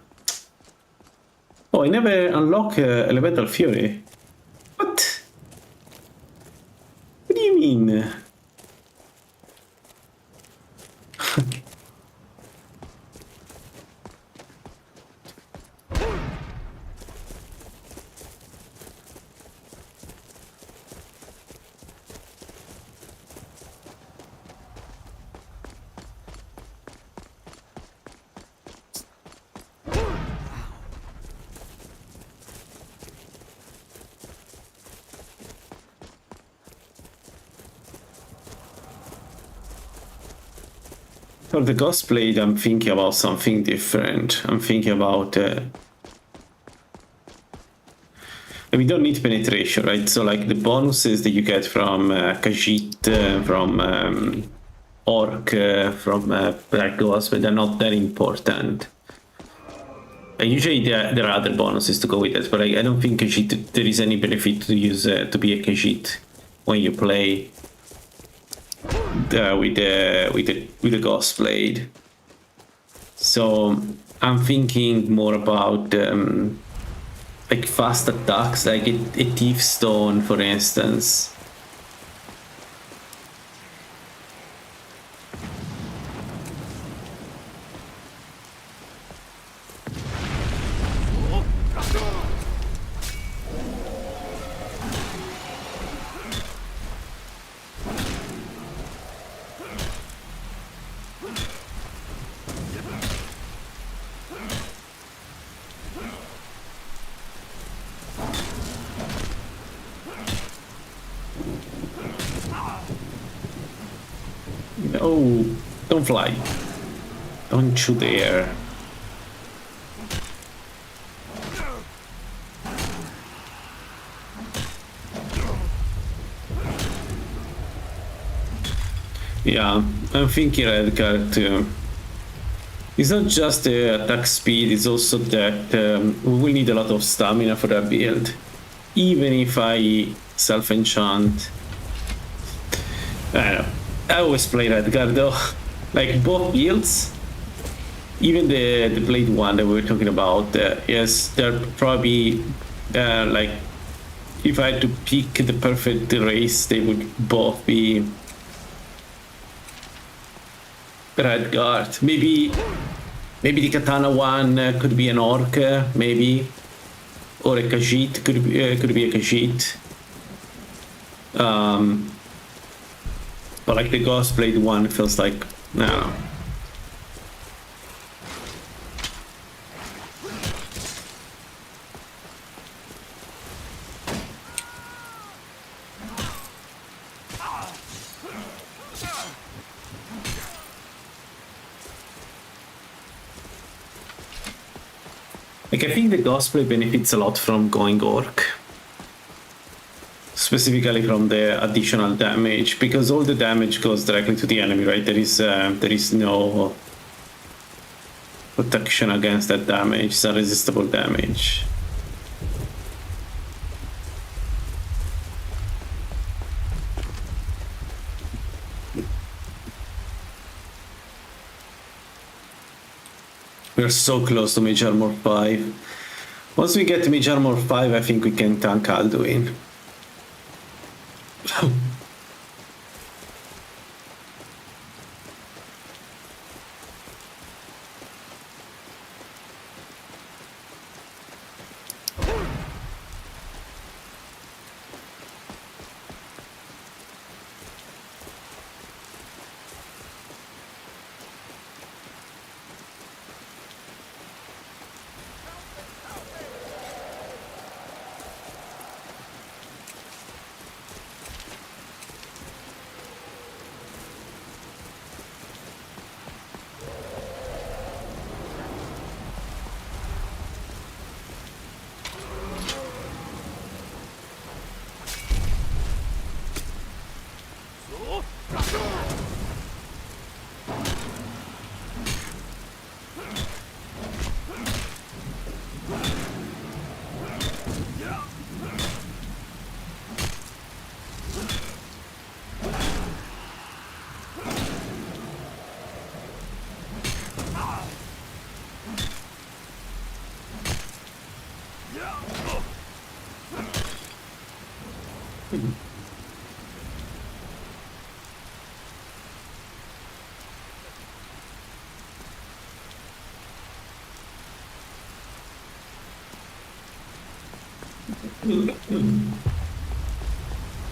Oh, I never unlock Elemental Fury. What? What do you mean? For the Ghost Blade, I'm thinking about something different. I'm thinking about... we don't need penetration, right? So like the bonuses that you get from Khajiit, from Orc, from Black Ghost, but they're not that important. Usually there are other bonuses to go with it, but I don't think Khajiit, there is any benefit to use to be a Khajiit when you play with the Ghost Blade. So I'm thinking more about like fast attacks, like a Thief Stone, for instance. No, don't fly. Don't you dare. Yeah, I'm thinking Redguard too. It's not just the attack speed, it's also that we will need a lot of stamina for that build. Even if I self-enchant. I don't know. I always play Redguard though. Like both builds, even the blade one that we were talking about, yes, they're probably like, if I had to pick the perfect race, they would both be Redguard. Maybe the Katana one could be an Orc, maybe, or a Khajiit, could be a Khajiit. But like the Ghost Blade one feels like, I don't know. Like, I think the Ghost Blade benefits a lot from going Orc. Specifically from the additional damage, because all the damage goes directly to the enemy, right? There is no protection against that damage. It's unresistible damage. We're so close to Mage Armor 5. Once we get to Mage Armor 5, I think we can tank Alduin.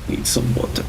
Need some water.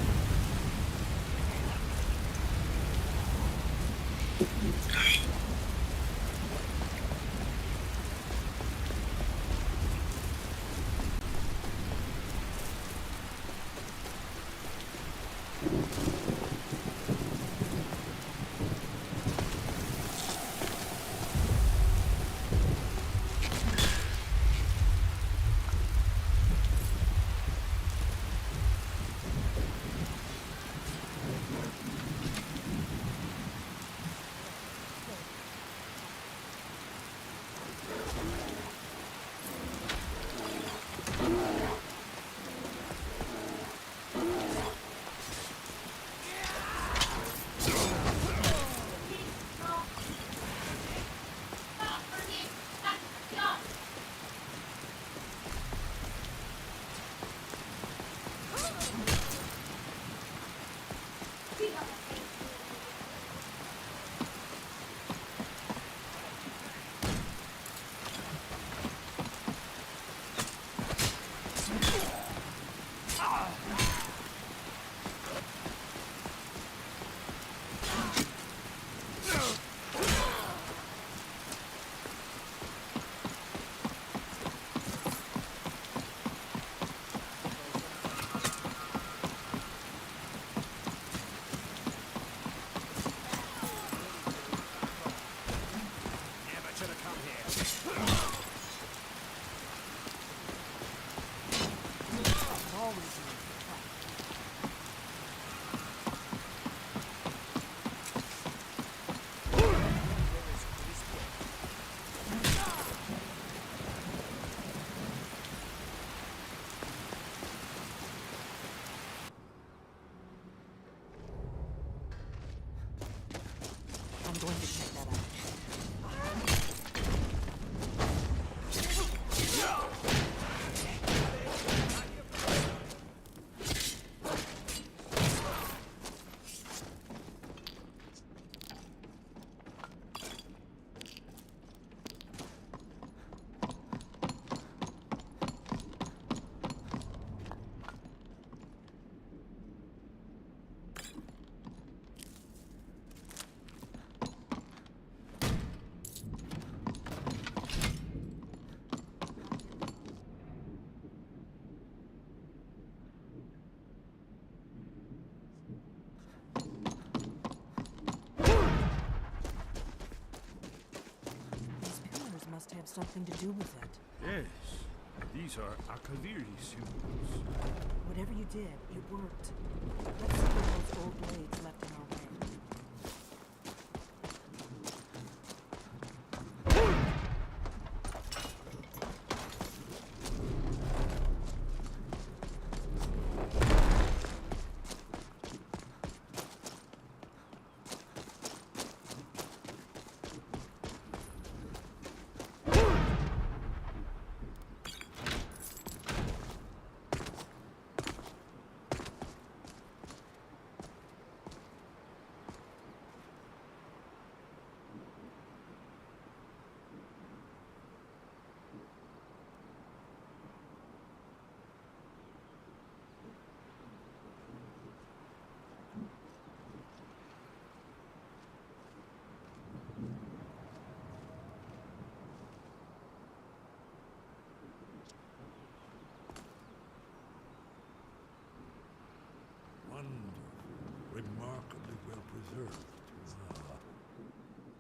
I'm going to check that out. Must have something to do with it. Yes, these are Akaviri symbols. Whatever you did, it worked. Let's see what those old blades left in our way. Remarkably well preserved.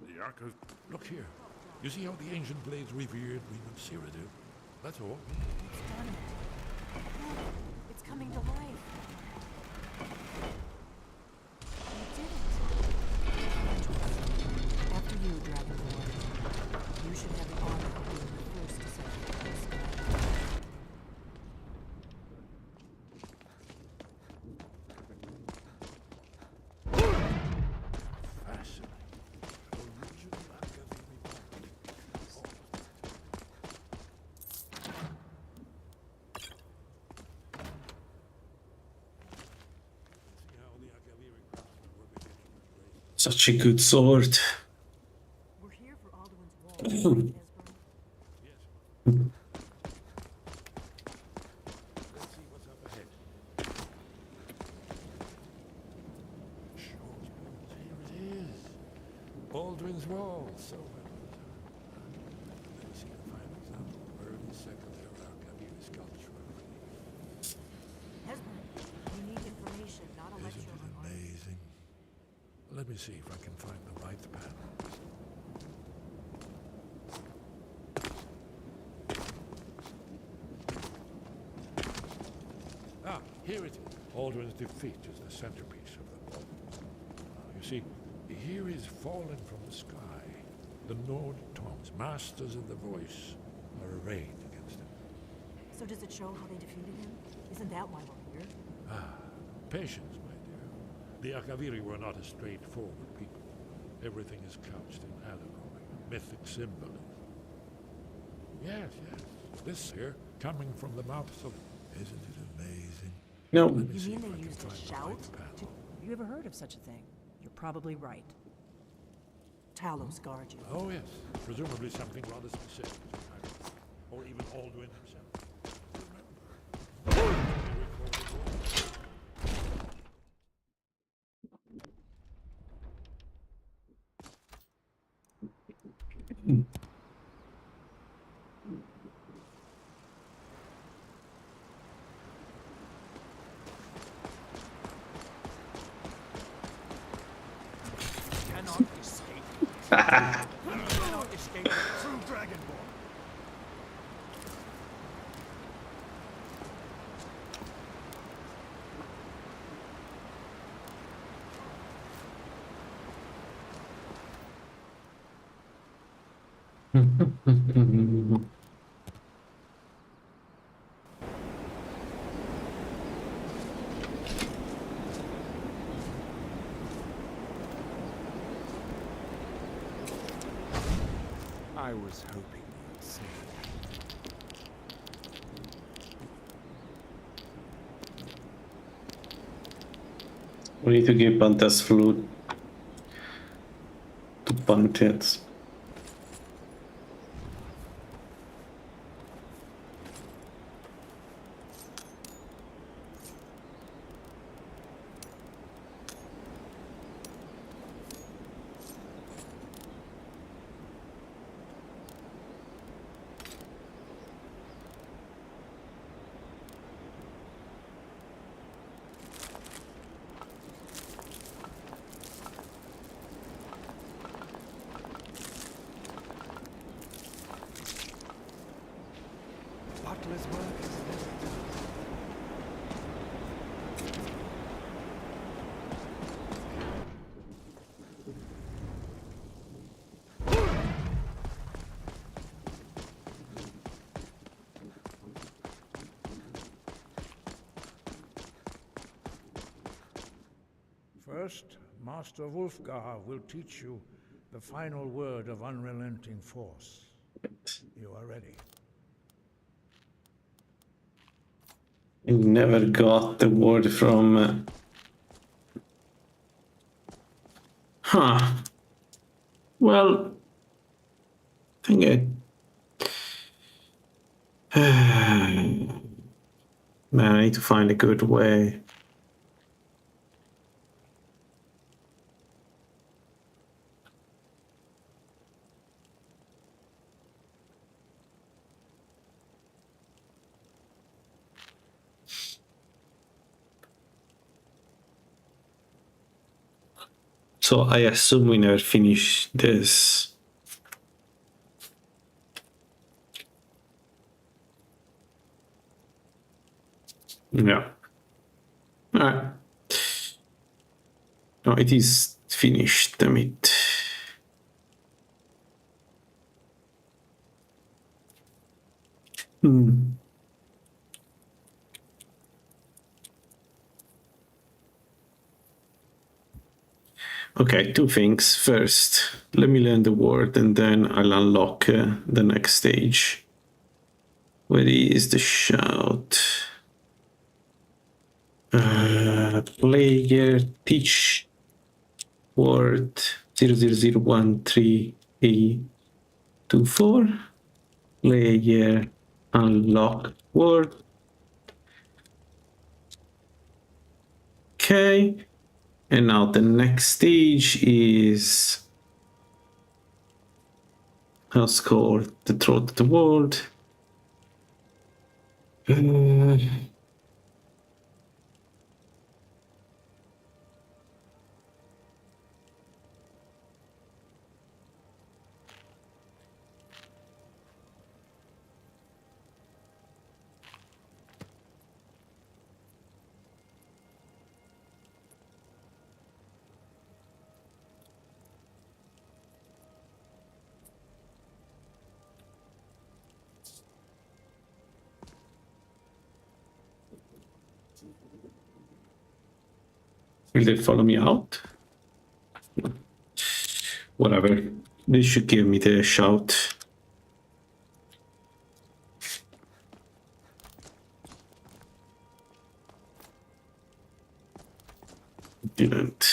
The Ark of... Look here. You see how the ancient blades revered Weeman Cyrodiil? That's all. It's done it. Look, it's coming to life. You did it. After you, Dragonborn. You should have the honor of being the first to set foot in Skyrim. Such a good sword. We're here for Alduin's Wall. Let's see what's up ahead. Here it is. Aldrin's Wall. So well done. Let me see a fine example of early second-era Akaviri sculpture. Hesburn, you need information, not a lecture on art. Amazing. Let me see if I can find the right panel. Ah, here it is. Aldrin's defeat is the centerpiece of the wall. You see, here is fallen from the sky. The Nord Toms, masters of the voice, are arrayed against him. So does it show how they defeated him? Isn't that why we're here? Ah, patience, my dear. The Akaviri were not a straightforward people. Everything is couched in allegory, mythic symbolism. Yes, yes. This here, coming from the mouths of... Isn't it amazing? No. You mean they used a shout? Have you ever heard of such a thing? You're probably right. Talos guard you. Oh, yes. Presumably something rather specific. Or even Alduin himself. Cannot escape. Cannot escape the true Dragonborn. I was hoping you'd say We need to give Pantas flute to Pantas. Butler's work is never done. First, Master Wulfgar will teach you the final word of unrelenting force. You are ready. I never got the word from... Huh. Well... Dang it. Man, I need to find a good way. So I assume we never finish this. Yeah. Alright. No, it is finished, damn it. Okay, two things. First, let me learn the word and then I'll unlock the next stage. Where is the shout? Player teach word 00013824. Player unlock word. Okay. And now the next stage is house called the throat of the world. Will they follow me out? Whatever. They should give me the shout. Didn't.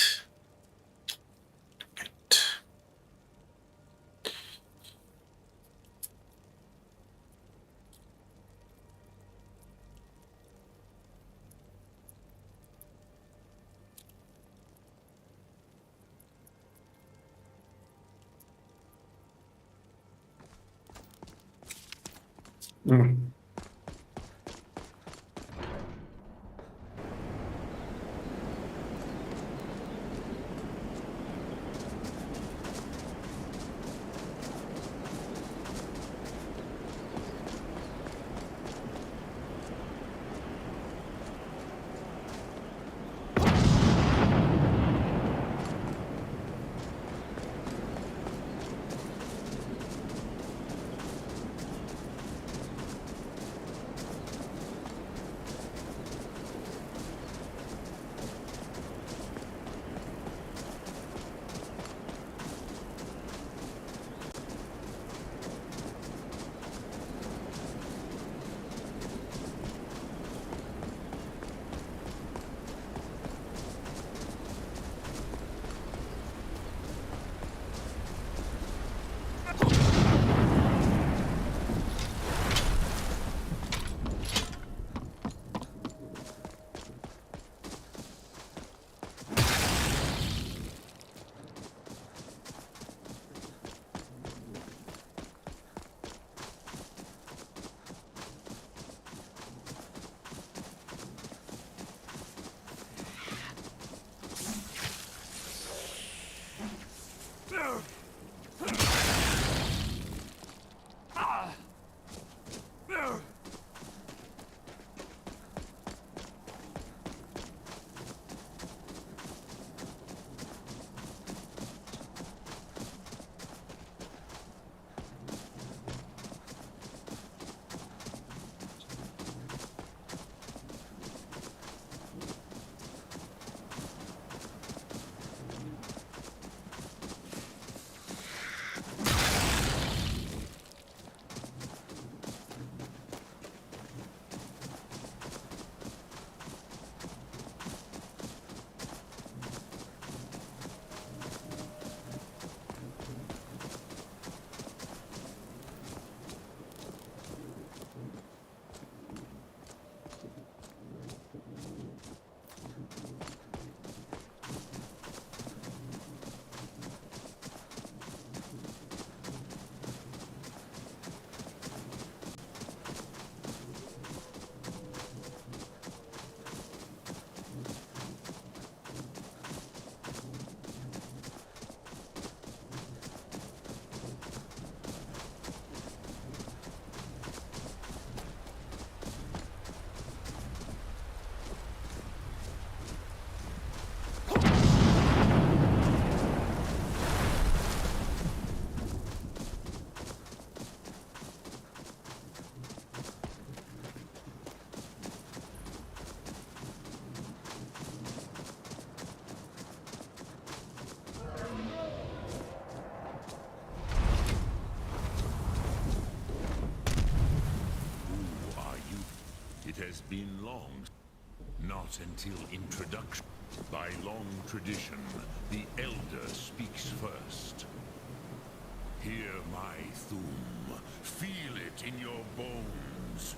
been long. Not until introduction. By long tradition, the Elder speaks first. Hear my Thum. Feel it in your bones.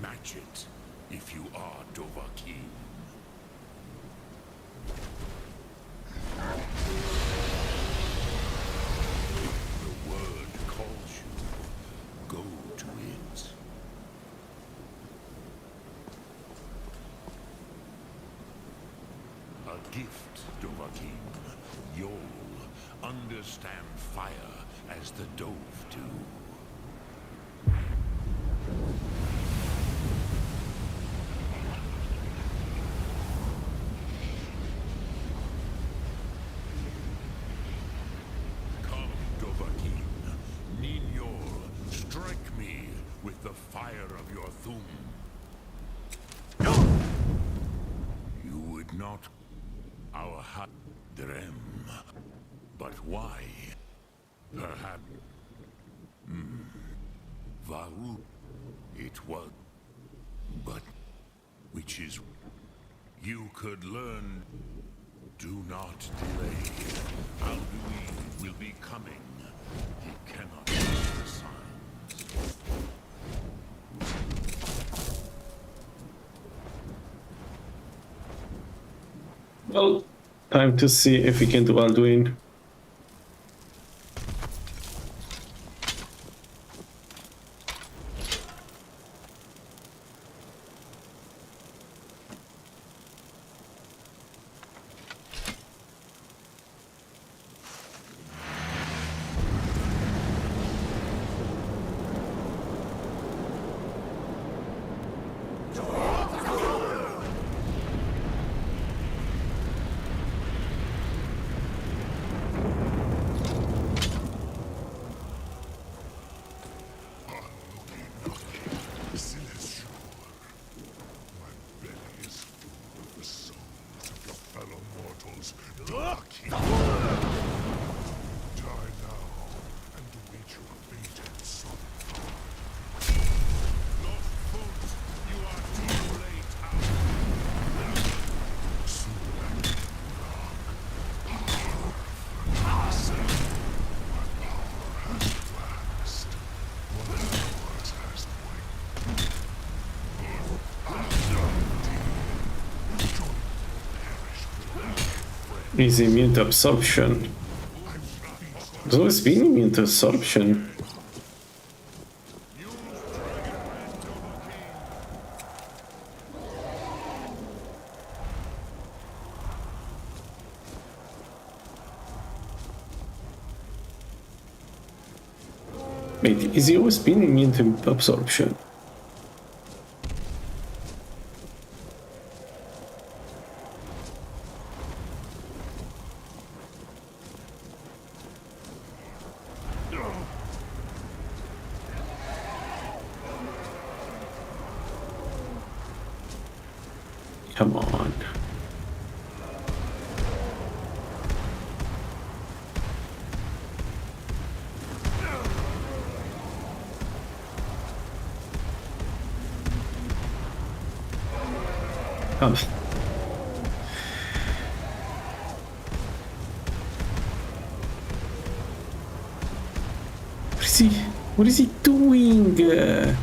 Match it if you are Dovahkiin. The word calls you. Go to it. A gift, Dovahkiin. You'll understand fire as the Dove do. Come, Dovahkiin. Ninyor, strike me with the fire of your Thum. You would not our Drem. But why? Perhaps... Varu. It was... But... Which is... You could learn... Do not delay. Alduin will be coming. He cannot miss the signs. Well, time to see if we can do Alduin. Is immune to absorption. There's always been immune to absorption. Wait, is he always been immune to absorption? Come on. What is he? What is he doing?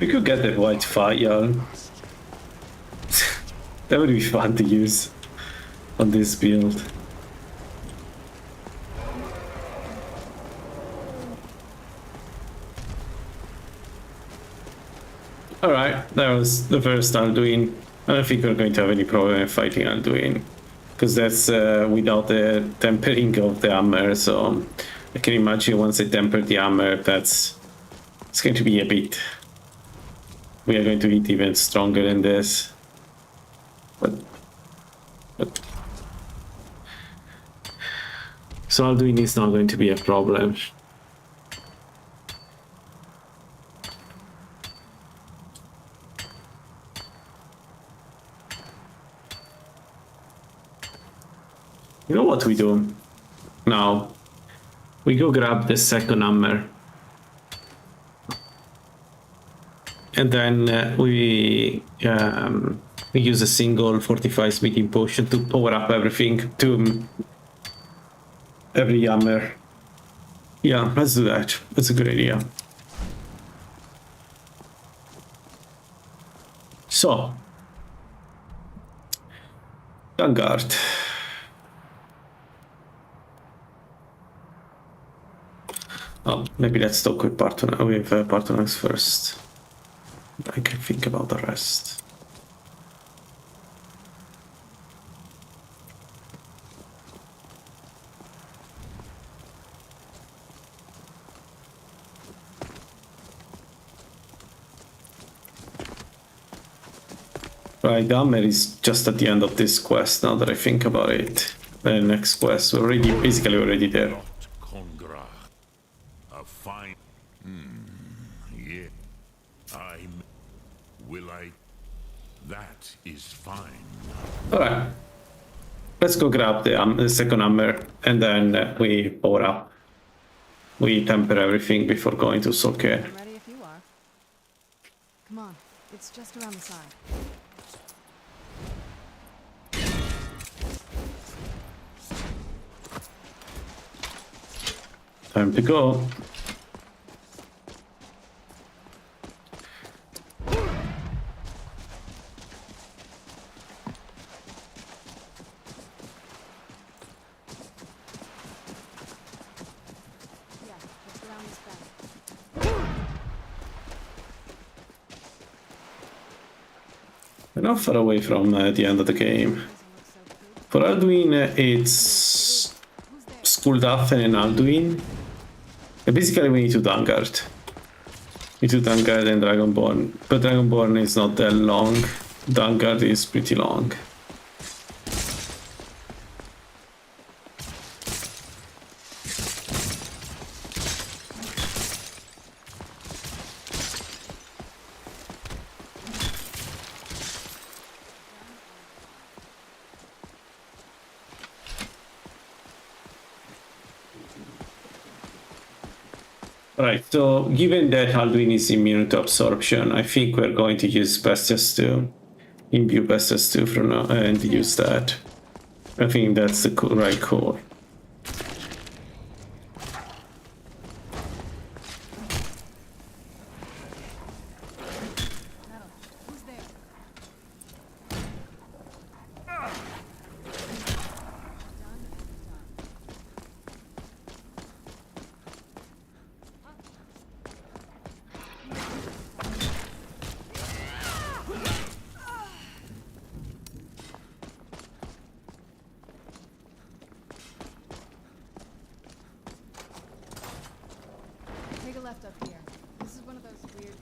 We could get the white fire. That would be fun to use on this build. Alright, that was the first Alduin. I don't think we're going to have any problem fighting Alduin, because that's without the tempering of the hammer, so I can imagine once I temper the hammer, it's going to be a bit... We are going to hit even stronger than this. But so Alduin is not going to be a problem. You know what we do? Now, we go grab the second hammer. And then we use a single 45 smithing potion to power up everything to every hammer. Yeah, let's do that. That's a good idea. So, Vanguard. Oh, maybe let's talk with partners first. I can think about the rest. Right, the hammer is just at the end of this quest now that I think about it. The next quest, we're basically already there. A fine... yeah. Will I... That is fine. Alright. Let's go grab the second hammer, and then we power up. We temper everything before going to Soke. I'm ready if you are. Come on, it's just around the side. Time to go. We're not far away from the end of the game. For Alduin, it's Skuldafn and Alduin. And basically, we need to Vanguard. We need to Vanguard and Dragonborn. But Dragonborn is not that long. Vanguard is pretty long. Right, so given that Alduin is immune to absorption, I think we're going to use Bestias 2, imbue Bestias 2 from now, and use that. I think that's the right call. Take a left up here. This is one of those weird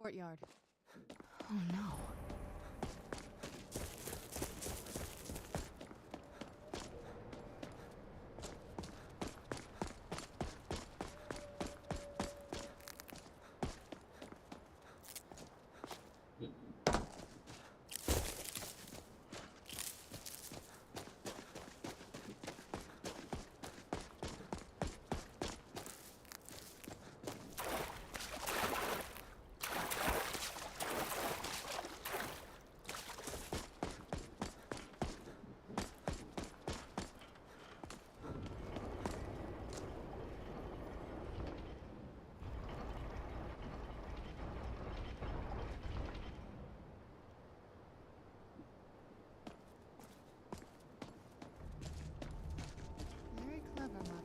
Courtyard. Oh no. Very clever, Mother.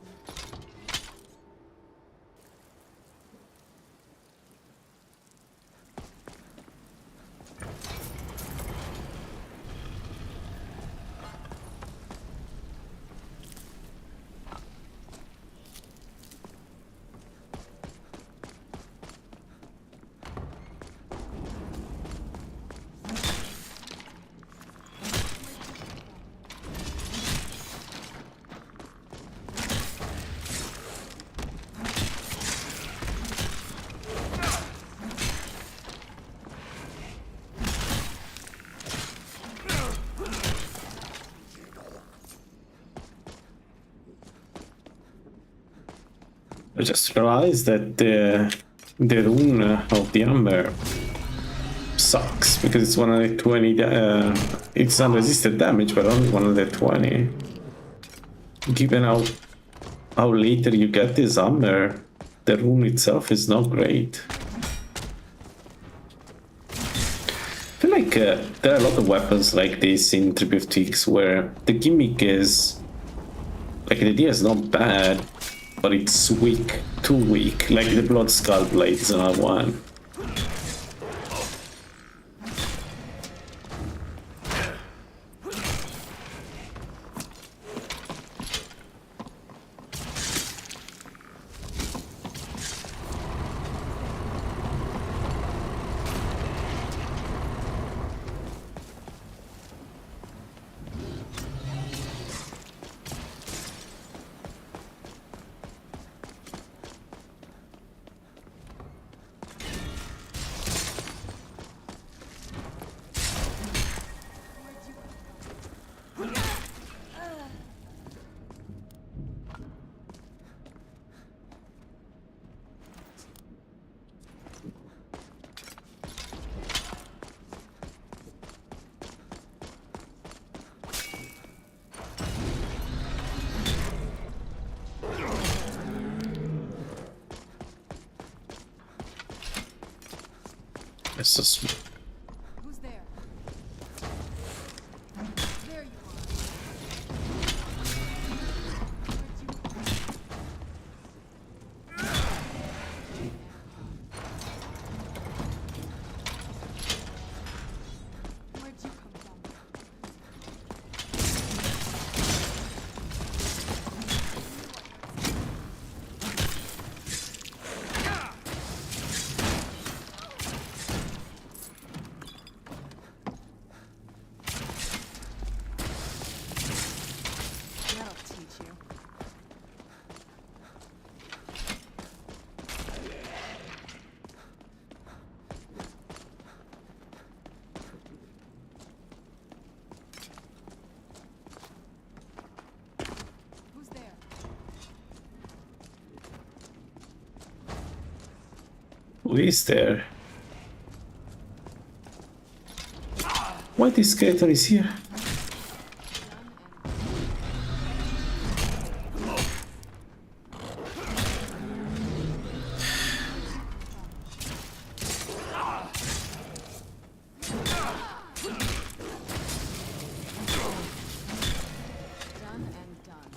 I just realized that the rune of the hammer sucks because it's 120. It's unresisted damage, but only 120. Given how later you get this hammer, the rune itself is not great. I feel like there are a lot of weapons like this in 3bftweaks where the gimmick is like the idea is not bad, but it's weak, too weak. Like the Blood Skull Blade is another one. It's just... Who's there? There you Where'd you come from? That'll teach you. Who's there? Who is there? Why this creator is here? Done and done. Done and done.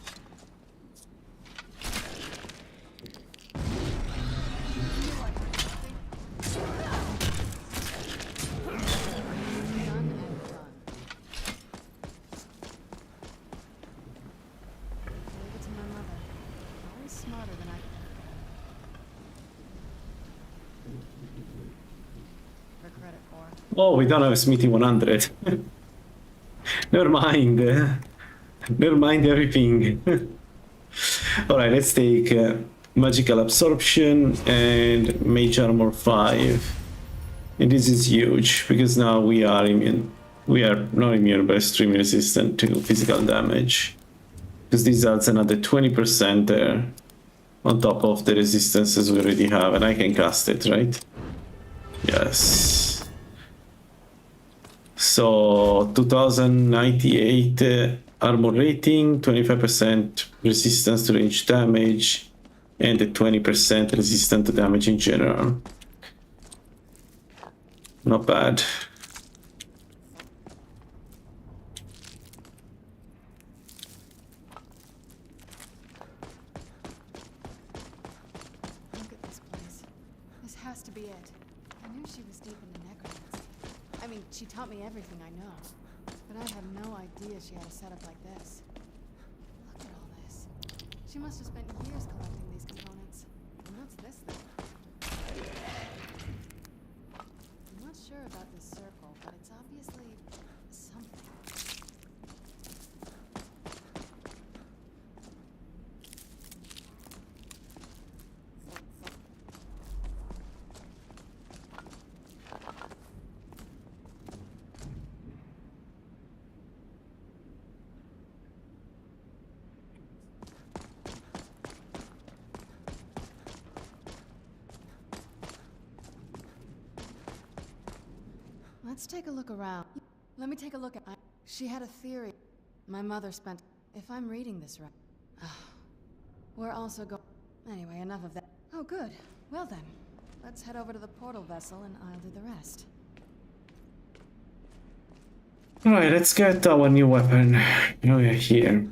Oh, we don't have a Smithy 100. Never mind. Never mind everything. Alright, let's take Magical Absorption and Mage Armor 5. And this is huge, because now we are immune. We are not immune, but extremely resistant to physical damage. Because this adds another 20% there, on top of the resistances we already have, and I can cast it, right? Yes. So, 2098 armor rating, 25% resistance to range damage, and a 20% resistant to damage in general. Not bad. Look at this place. This has to be it. I knew she was deep into necromancy. I mean, she taught me everything I know. But I had no idea she had a setup like this. Look at all this. She must have spent years collecting these components. And what's this thing? I'm not sure about this circle, but it's obviously something. Let's take a look around. Let me take a look at... She had a theory. My mother spent... If I'm reading this right... We're also going... Anyway, enough of that. Oh, good. Well then, let's head over to the portal vessel and I'll do the rest. Alright, let's get our new weapon. Oh yeah, here.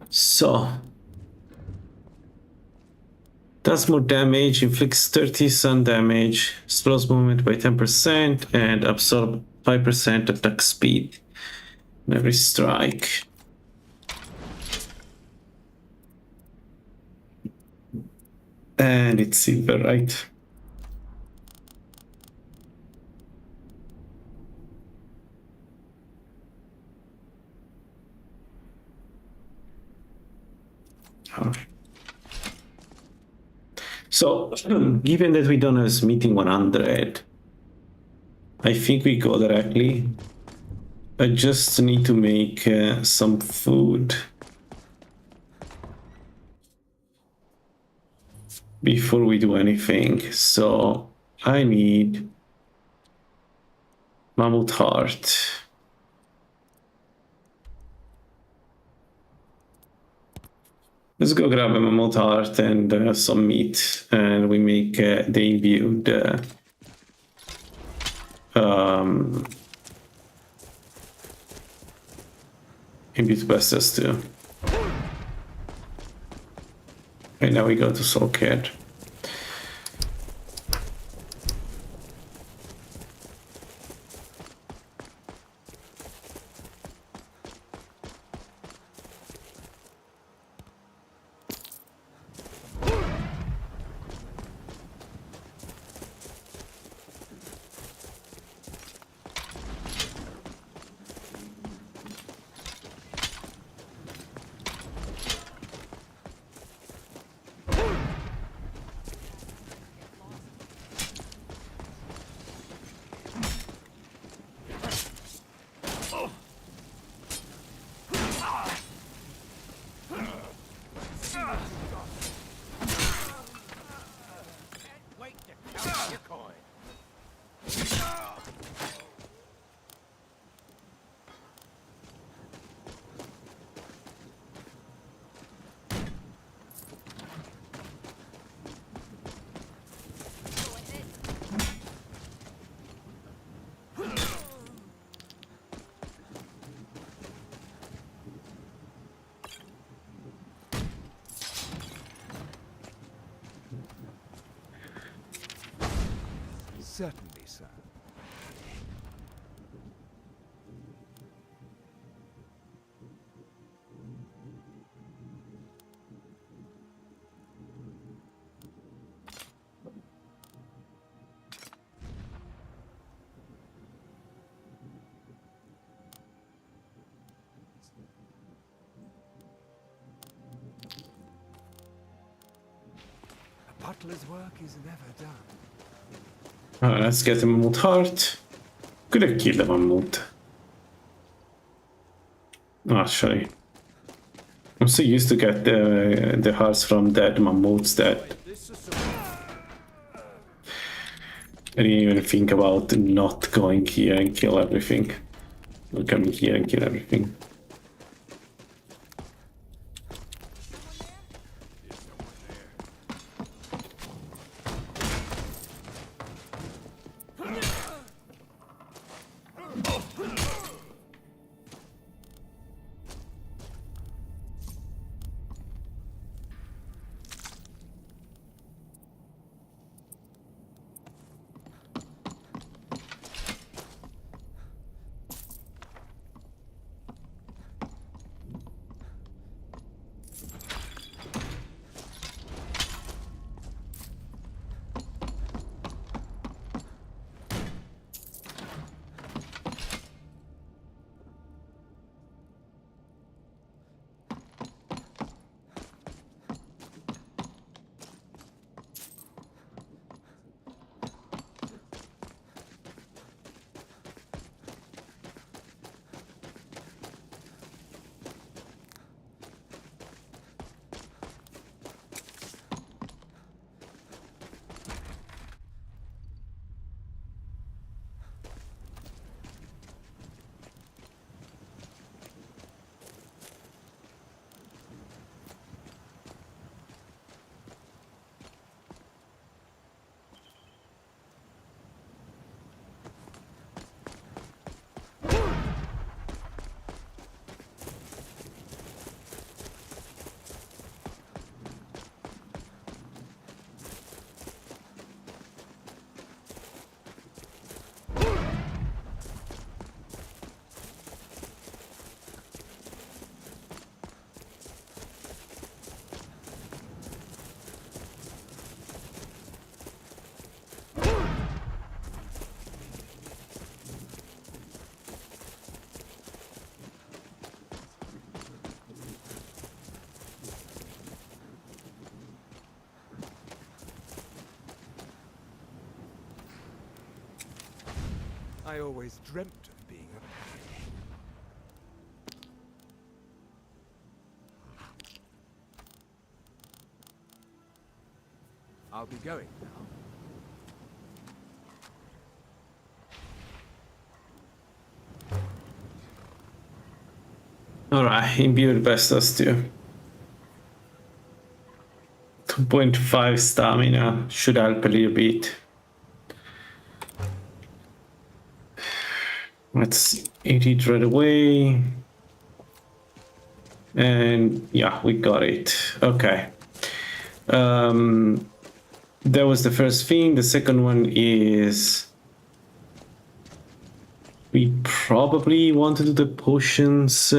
So, does more damage, inflicts 30 sun damage, slows movement by 10%, and absorb 5% attack speed in every strike. And it's silver, right? So, given that we don't have Smithing 100, I think we go directly. I just need to make some food before we do anything. So, I need Mammoth Heart. Let's go grab a mammoth heart and some meat, and we make the imbued imbued blasters too. And now we go to Soulcare. Certainly, sir. butler's work is never done. Alright, let's get the mammoth heart. Could have killed the mammoth. Actually, I'm so used to get the hearts from dead mammoths that I didn't even think about not going here and kill everything. Or coming here and kill everything. I always dreamt of being a... I'll be going now. Alright, imbued best us too. 2.5 stamina should help a little bit. Let's eat it right away. And yeah, we got it. Okay. That was the first thing. The second one is we probably want to do the potions.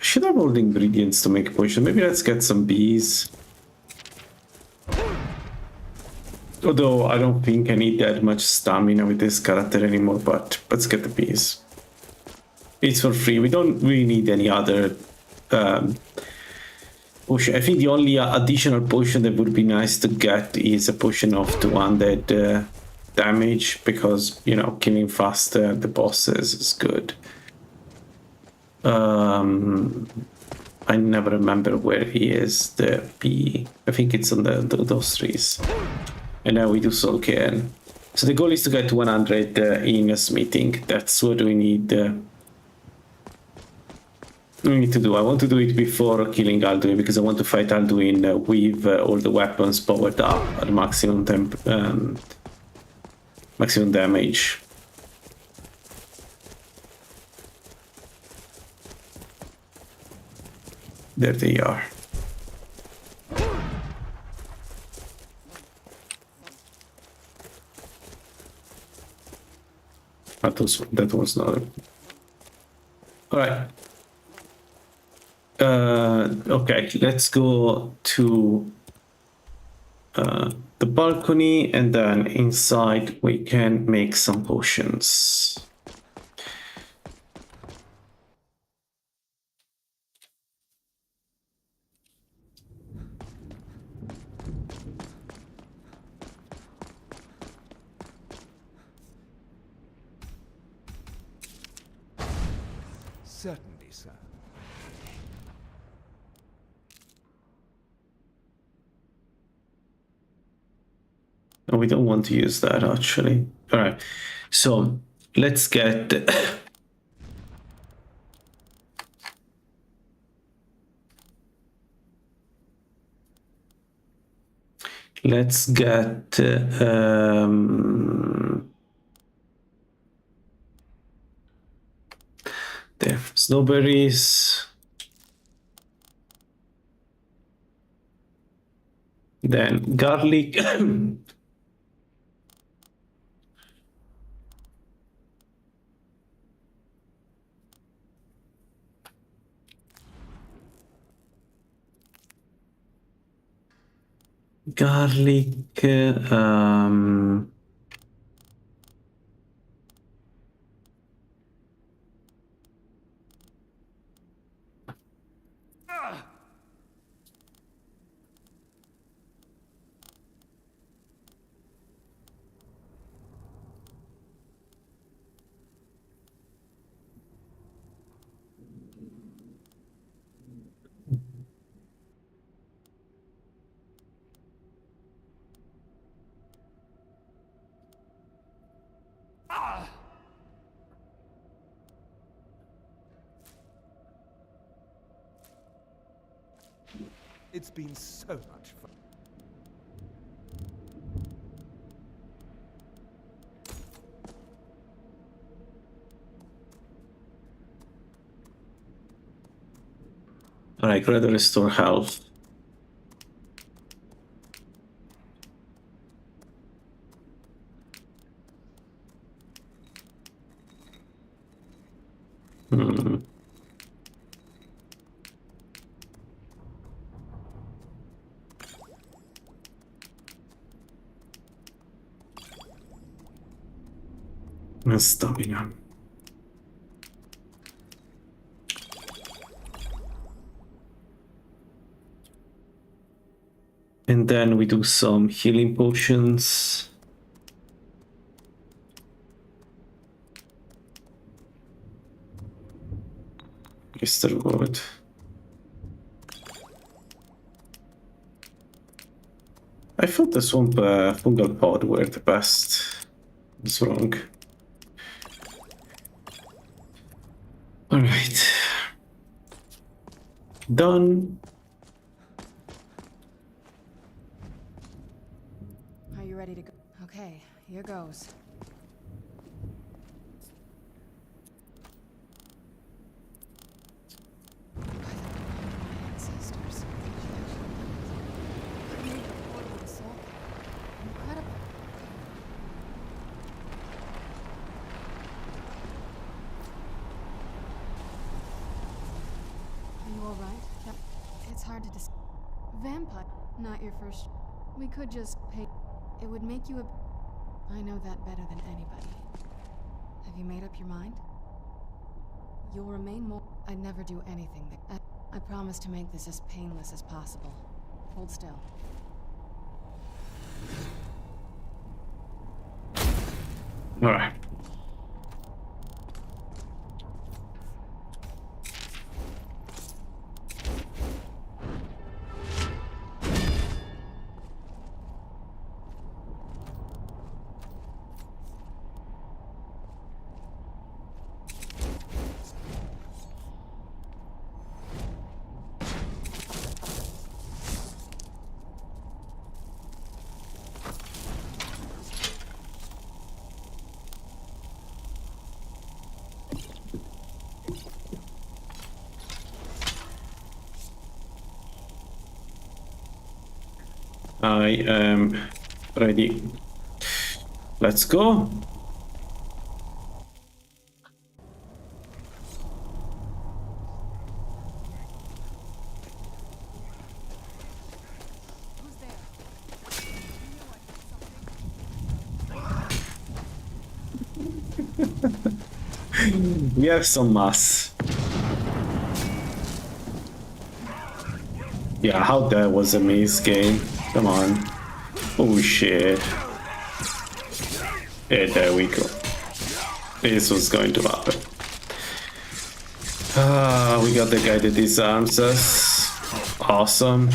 Should have all the ingredients to make a potion. Maybe let's get some bees. Although I don't think I need that much stamina with this character anymore, but let's get the bees. It's for free. We don't really need any other potion. I think the only additional potion that would be nice to get is a potion of 200 damage, because, you know, killing faster the bosses is good. I never remember where he is, the bee. I think it's on those trees. And now we do soul cairn. So the goal is to get to 100 in smithing. That's what we need. We need to do. I want to do it before killing Alduin, because I want to fight Alduin with all the weapons powered up at maximum maximum damage. There they are. That was not. All right. Okay, let's go to the balcony, and then inside we can make some potions. Certainly, sir. No, we don't want to use that actually. Alright, so let's get let's get there, snowberries. Then garlic. Garlic. It's been so much fun. Alright, rather restore health. Stamina. And then we do some healing potions. Still good. I thought the swamp fungal pod were the best. It's wrong. Alright. Done. Are you ready to go? Okay, here goes. Ancestors. They made a portal to Soul. Incredible. Are you alright? It's hard to dis- Vampire, not your first. We could just pay. It would make you a... I know that better than anybody. Have you made up your mind? You'll remain more... I'd never do anything that... I promise to make this as painless as possible. Hold still. Alright. I am ready. Let's go. We have some mass. Yeah, how that was a maze game. Come on. Oh shit. Yeah, there we go. This was going to happen. Ah, we got the guy that disarms us. Awesome.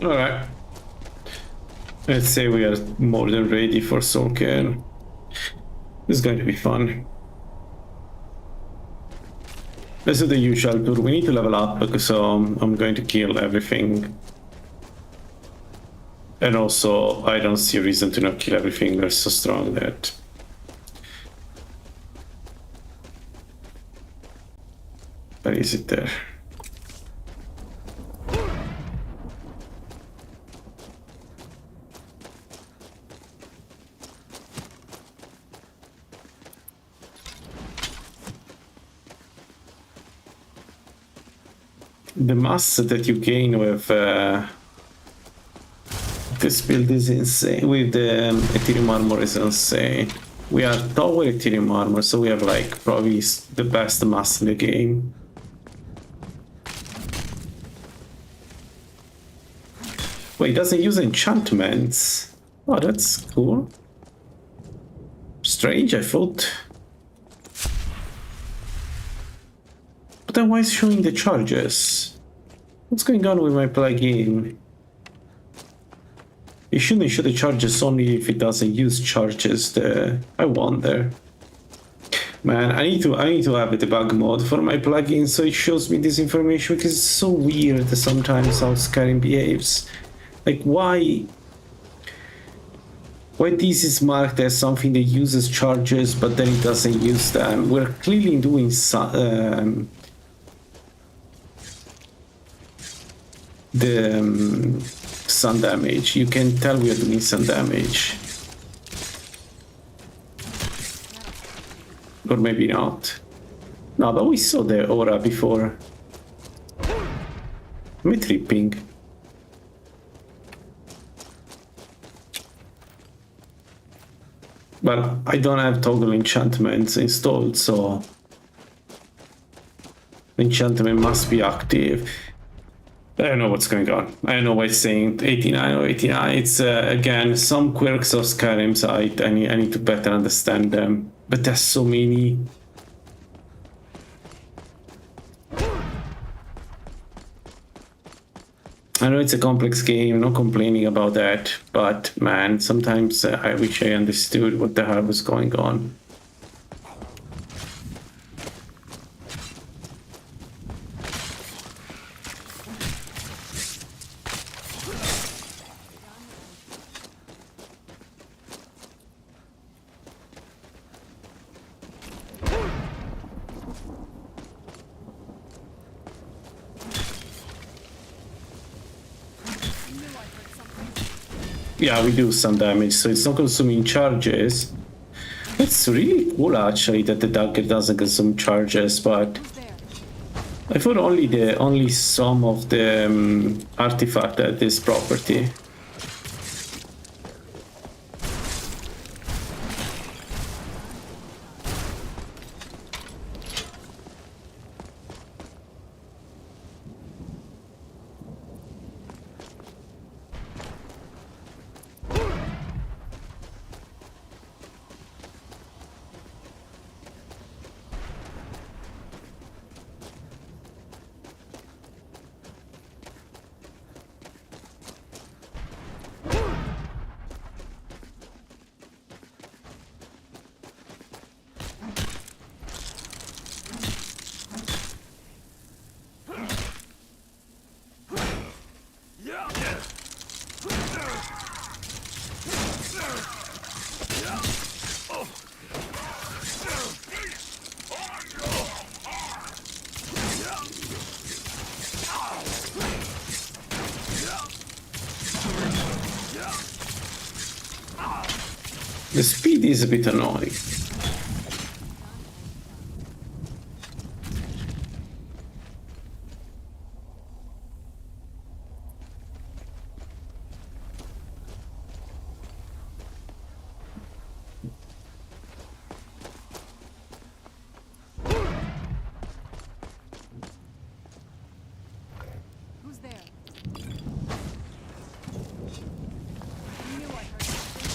Alright. Let's say we are more than ready for Soulcare. This is going to be fun. Let's do the usual tour. We need to level up because I'm going to kill everything. And also, I don't see a reason to not kill everything. They're so strong that... Where is it there? The mass that you gain with this build is insane. With the Ethereum armor is insane. We are tower Ethereum armor, so we have like probably the best mass in the game. Wait, it doesn't use enchantments. Oh, that's cool. Strange, I thought. But then why is it showing the charges? What's going on with my plugin? It shouldn't show the charges only if it doesn't use charges. I wonder. Man, I need to have a debug mode for my plugin so it shows me this information, because it's so weird sometimes how Skyrim behaves. Like why this is marked as something that uses charges but then it doesn't use them. We're clearly doing sun damage. You can tell we are doing sun damage. Or maybe not. No, but we saw the aura before. Am I tripping? Well, I don't have toggle enchantments installed, so enchantment must be active. I don't know what's going on. I don't know why it's saying 89 or 89. It's again some quirks of Skyrim side. I need to better understand them. But there's so many. I know it's a complex game, no complaining about that, but man, sometimes I wish I understood what the hell was going on. Yeah, we do some damage, so it's not consuming charges. It's really cool actually that the dagger doesn't consume charges, but I thought only some of the artifact had this property. The speed is a bit annoying. Who's there? I knew I heard something.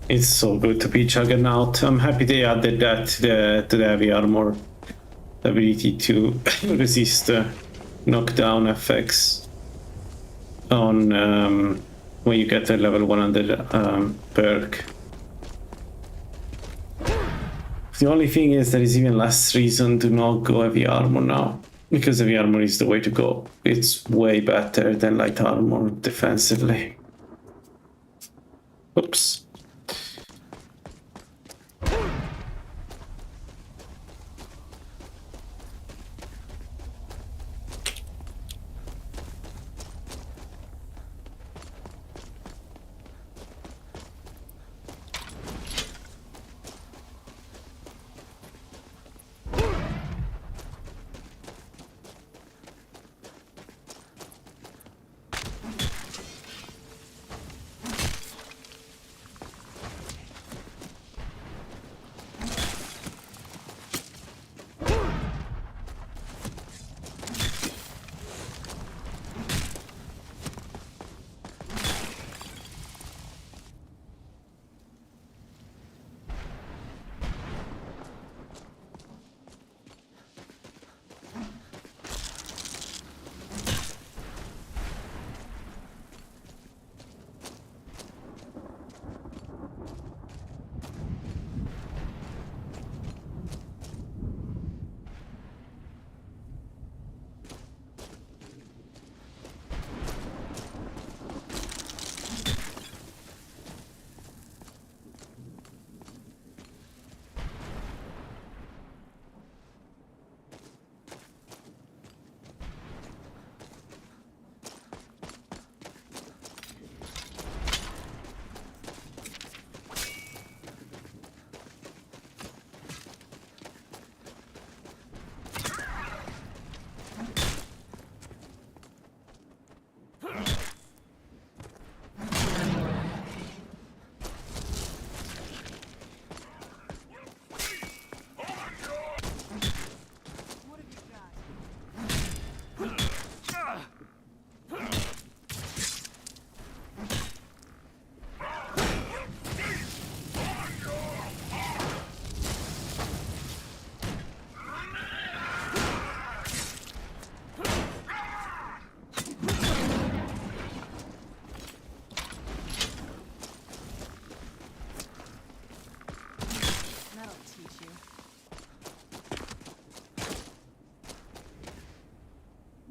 It's so good to be Juggernaut. I'm happy they added that to the heavy armor. The ability to resist knockdown effects on when you get a level 100 perk. The only thing is there is even less reason to not go heavy armor now, because heavy armor is the way to go. It's way better than light armor defensively. Oops.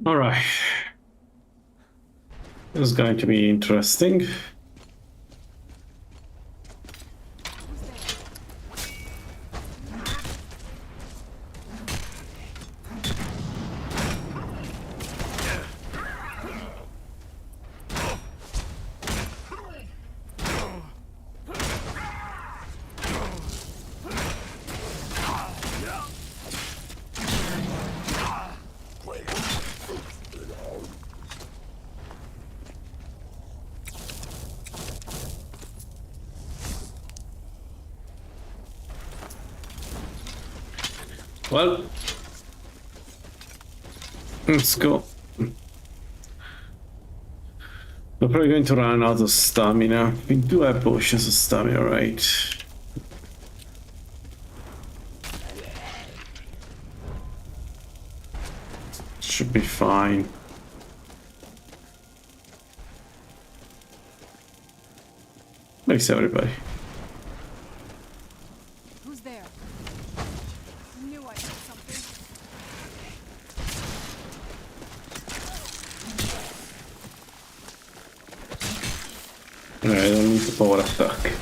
All right. This is going to be interesting. Well, let's go. We're probably going to run out of stamina. We do have potions of stamina, right? Should be fine. Thanks, everybody. Who's there? I knew I heard something. Alright, I don't need the power attack.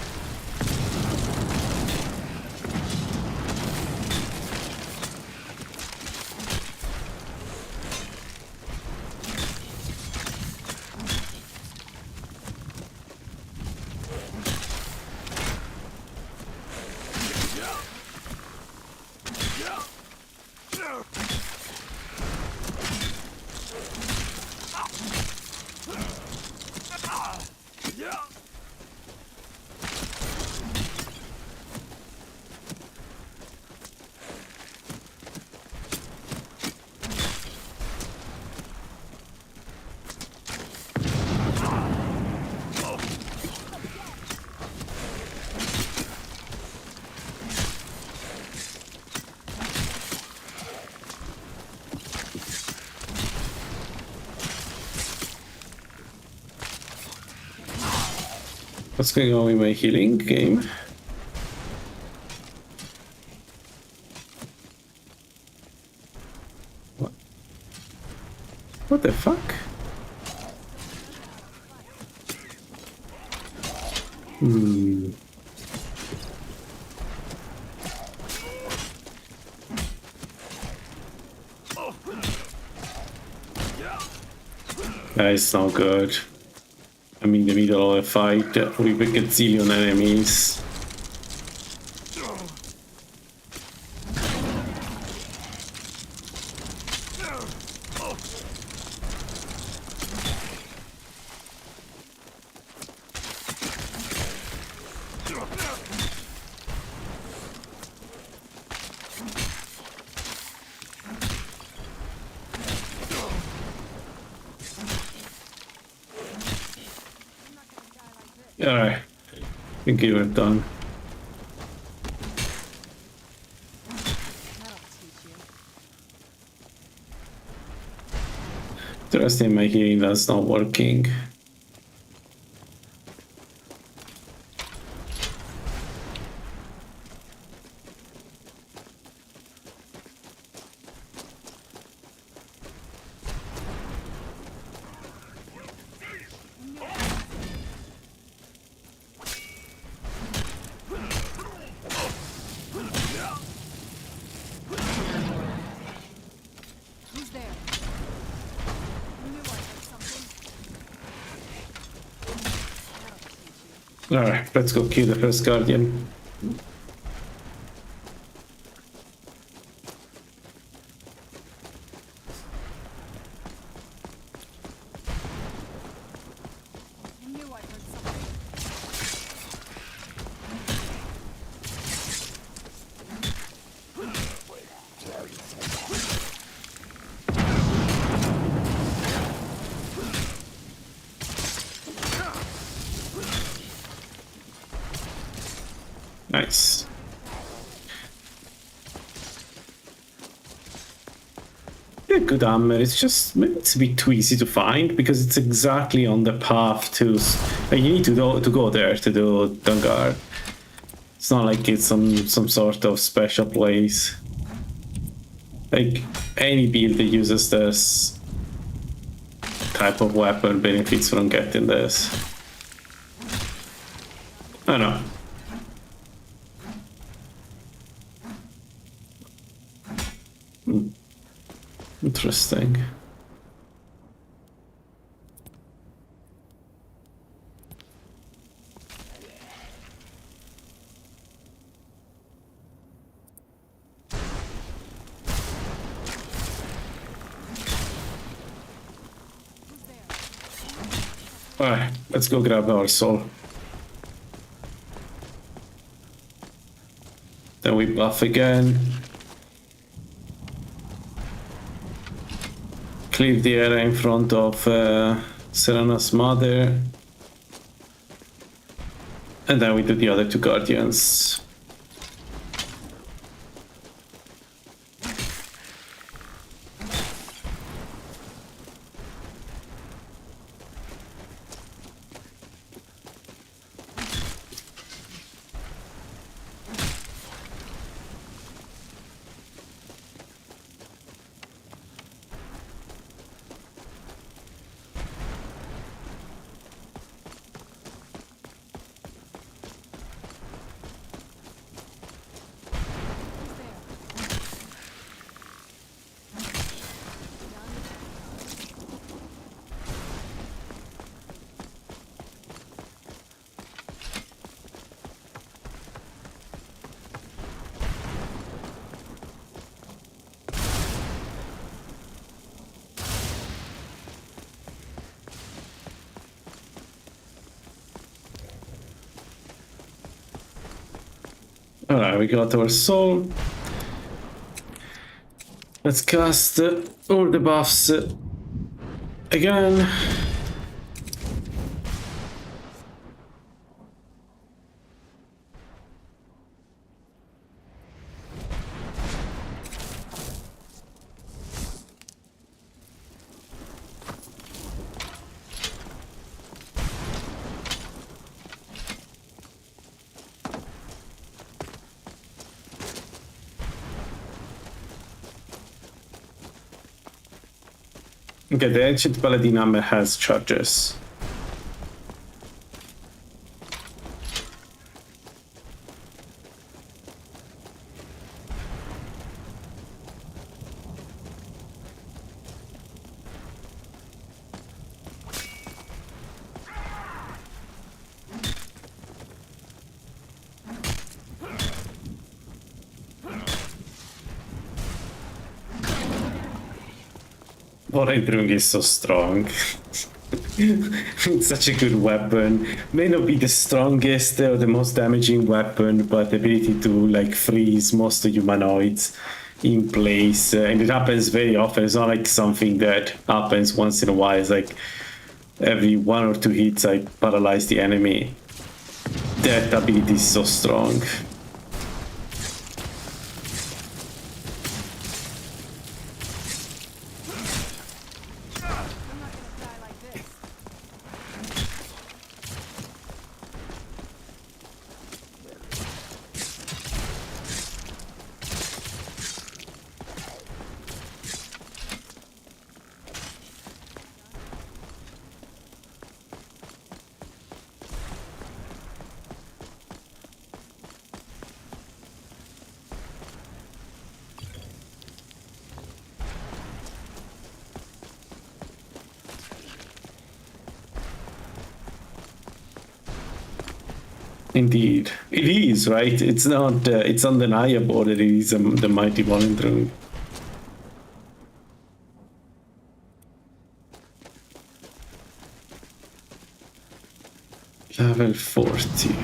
What's going on with my healing game? What the fuck? That is not good. I'm in the middle of a fight with a gazillion enemies. Alright, I think we're done. The rest of my healing that's not working. Alright, let's go kill the first guardian. Nice. Yeah, good armor. It's just maybe it's a bit too easy to find because it's exactly on the path to. You need to go there to do Dungar. It's not like it's some sort of special place. Like any build that uses this type of weapon benefits from getting this. I don't know. Interesting. Alright, let's go grab our soul. Then we buff again. clear the area in front of Serana's mother. And then we do the other two guardians. Alright, we got our soul. Let's cast all the buffs again. Okay, the ancient paladin armor has charges. Warring is so strong. It's such a good weapon. May not be the strongest or the most damaging weapon, but the ability to like freeze most humanoids in place, and it happens very often. It's not like something that happens once in a while. It's like every 1 or 2 hits I paralyze the enemy. That ability is so strong. Indeed, it is, right? It's not. It's undeniable that it is the mighty Volendrung. Level 40.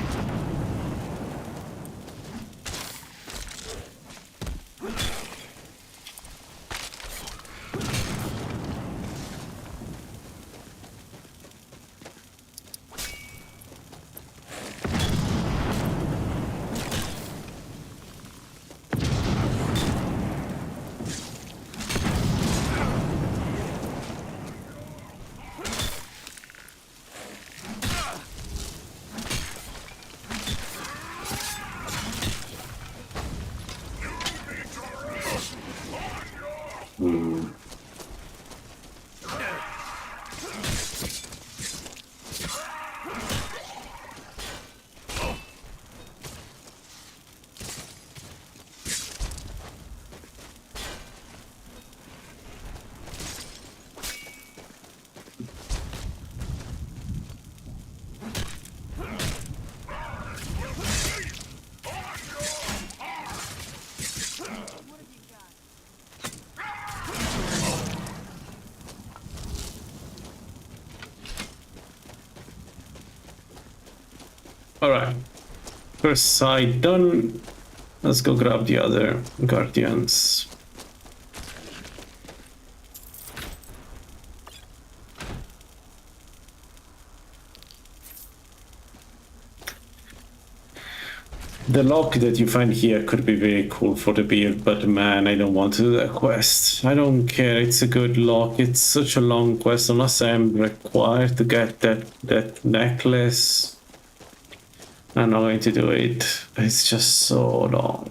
Alright, first side done. Let's go grab the other guardians. The lock that you find here could be very cool for the build, but man, I don't want to do that quest. I don't care, it's a good lock. It's such a long quest, unless I'm required to get that necklace. I'm not going to do it. It's just so long.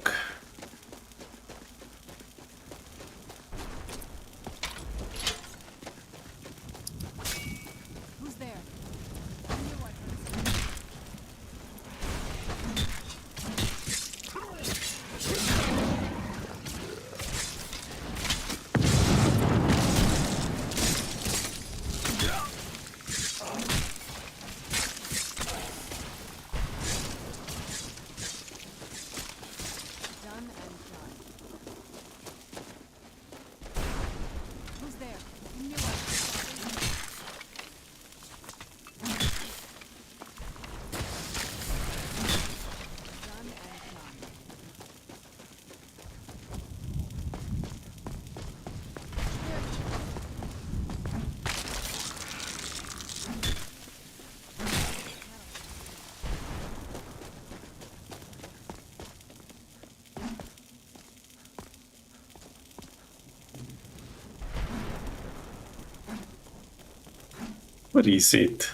What is it?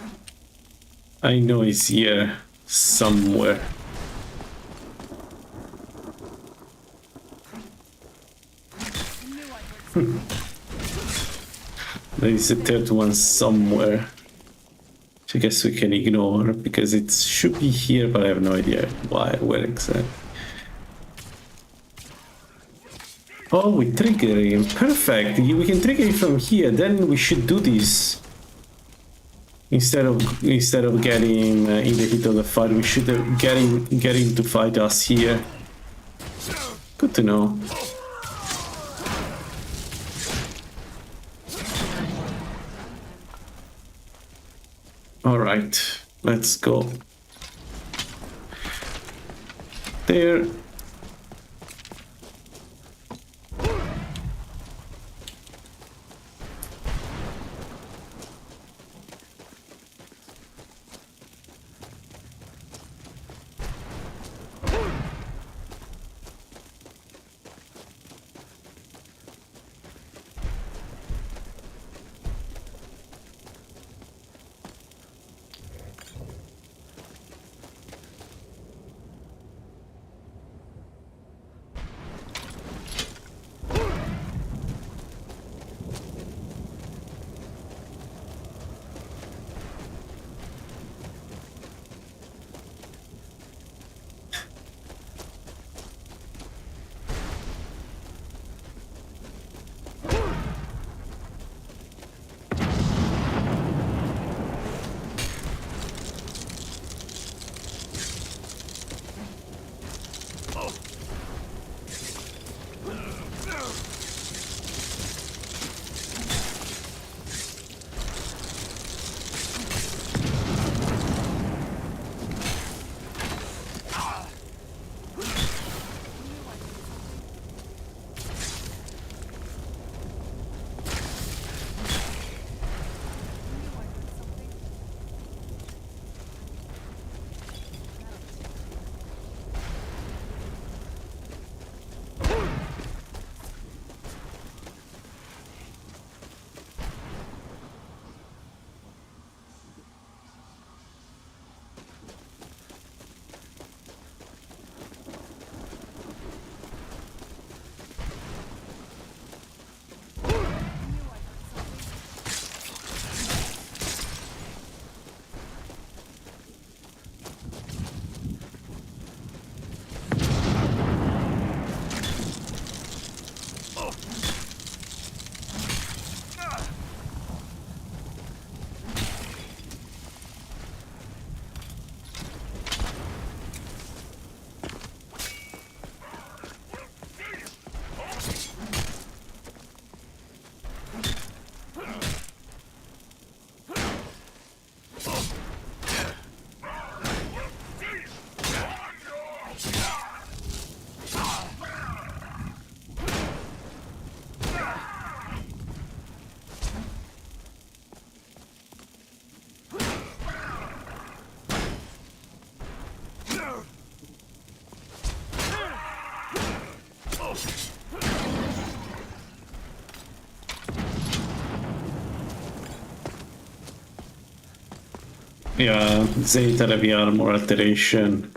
I know it's here somewhere. There is a third one somewhere, which I guess we can ignore because it should be here, but I have no idea where exactly. Oh, we trigger him. Perfect. We can trigger it from here. Then we should do this. Instead of getting him in the heat of the fight, we should get him to fight us here. Good to know. All right, let's go. There. Yeah, Zenithar heavy armor alteration.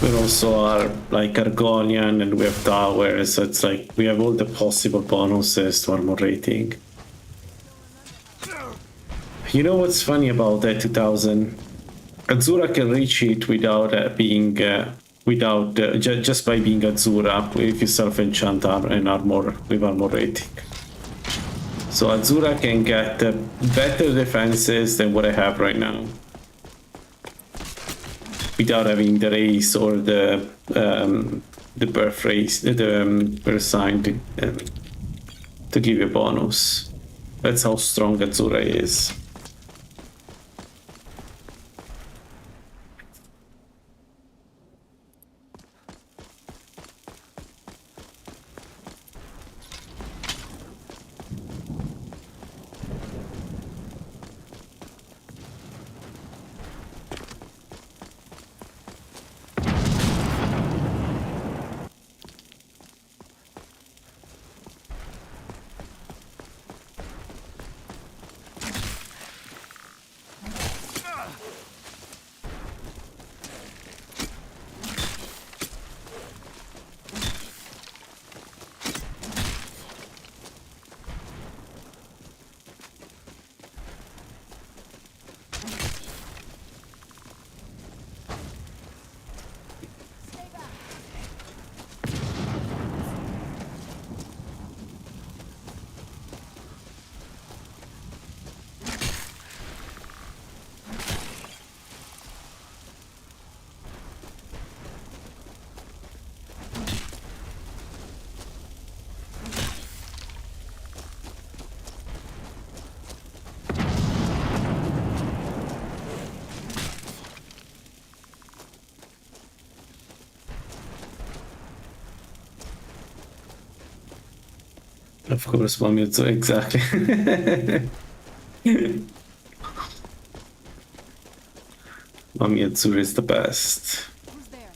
We also are like Argonian and we have towers, so it's like we have all the possible bonuses to armor rating. You know what's funny about that 2000? Azura can reach it without being just by being Azura if you self-enchant an armor with armor rating. So Azura can get better defenses than what I have right now, without having the race or the birth race, the birth sign to give you a bonus. That's how strong Azura is. Of course, Mamitsu, exactly. Mamitsu is the best. Who's there?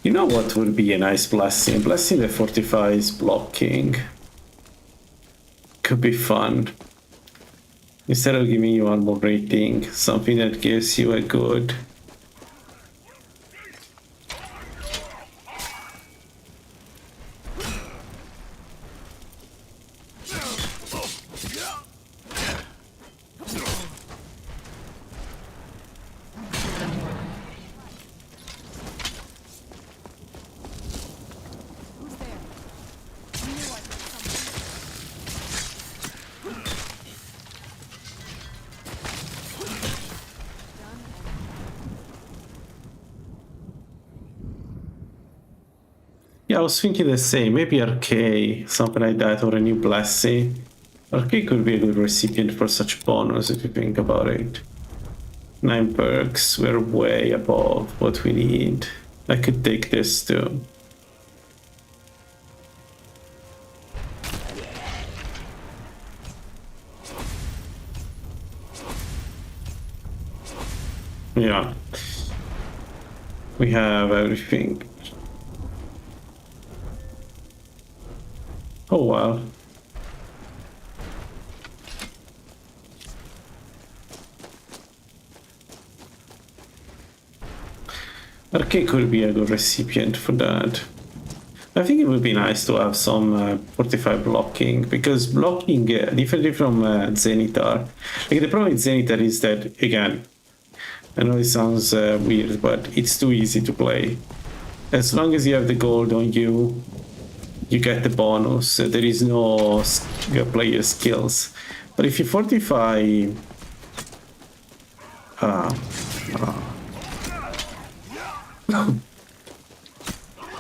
You know what would be a nice blessing? Blessing that fortifies blocking. Could be fun. Instead of giving you armor rating, something that gives you a good... Yeah, I was thinking the same. Maybe Arcade, something like that, or a new blessing. Arcade could be a good recipient for such bonus if you think about it. 9 perks, we're way above what we need. I could take this too. Yeah. We have everything. Oh wow. Arcade could be a good recipient for that. I think it would be nice to have some fortified blocking, because blocking, differently from Zenithar, like the problem with Zenithar is that, again, I know it sounds weird, but it's too easy to play. As long as you have the gold on you, you get the bonus. There is no player skills. But if you fortify...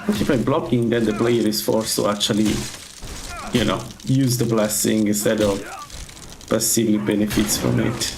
fortify blocking, then the player is forced to actually, you know, use the blessing instead of passively benefits from it.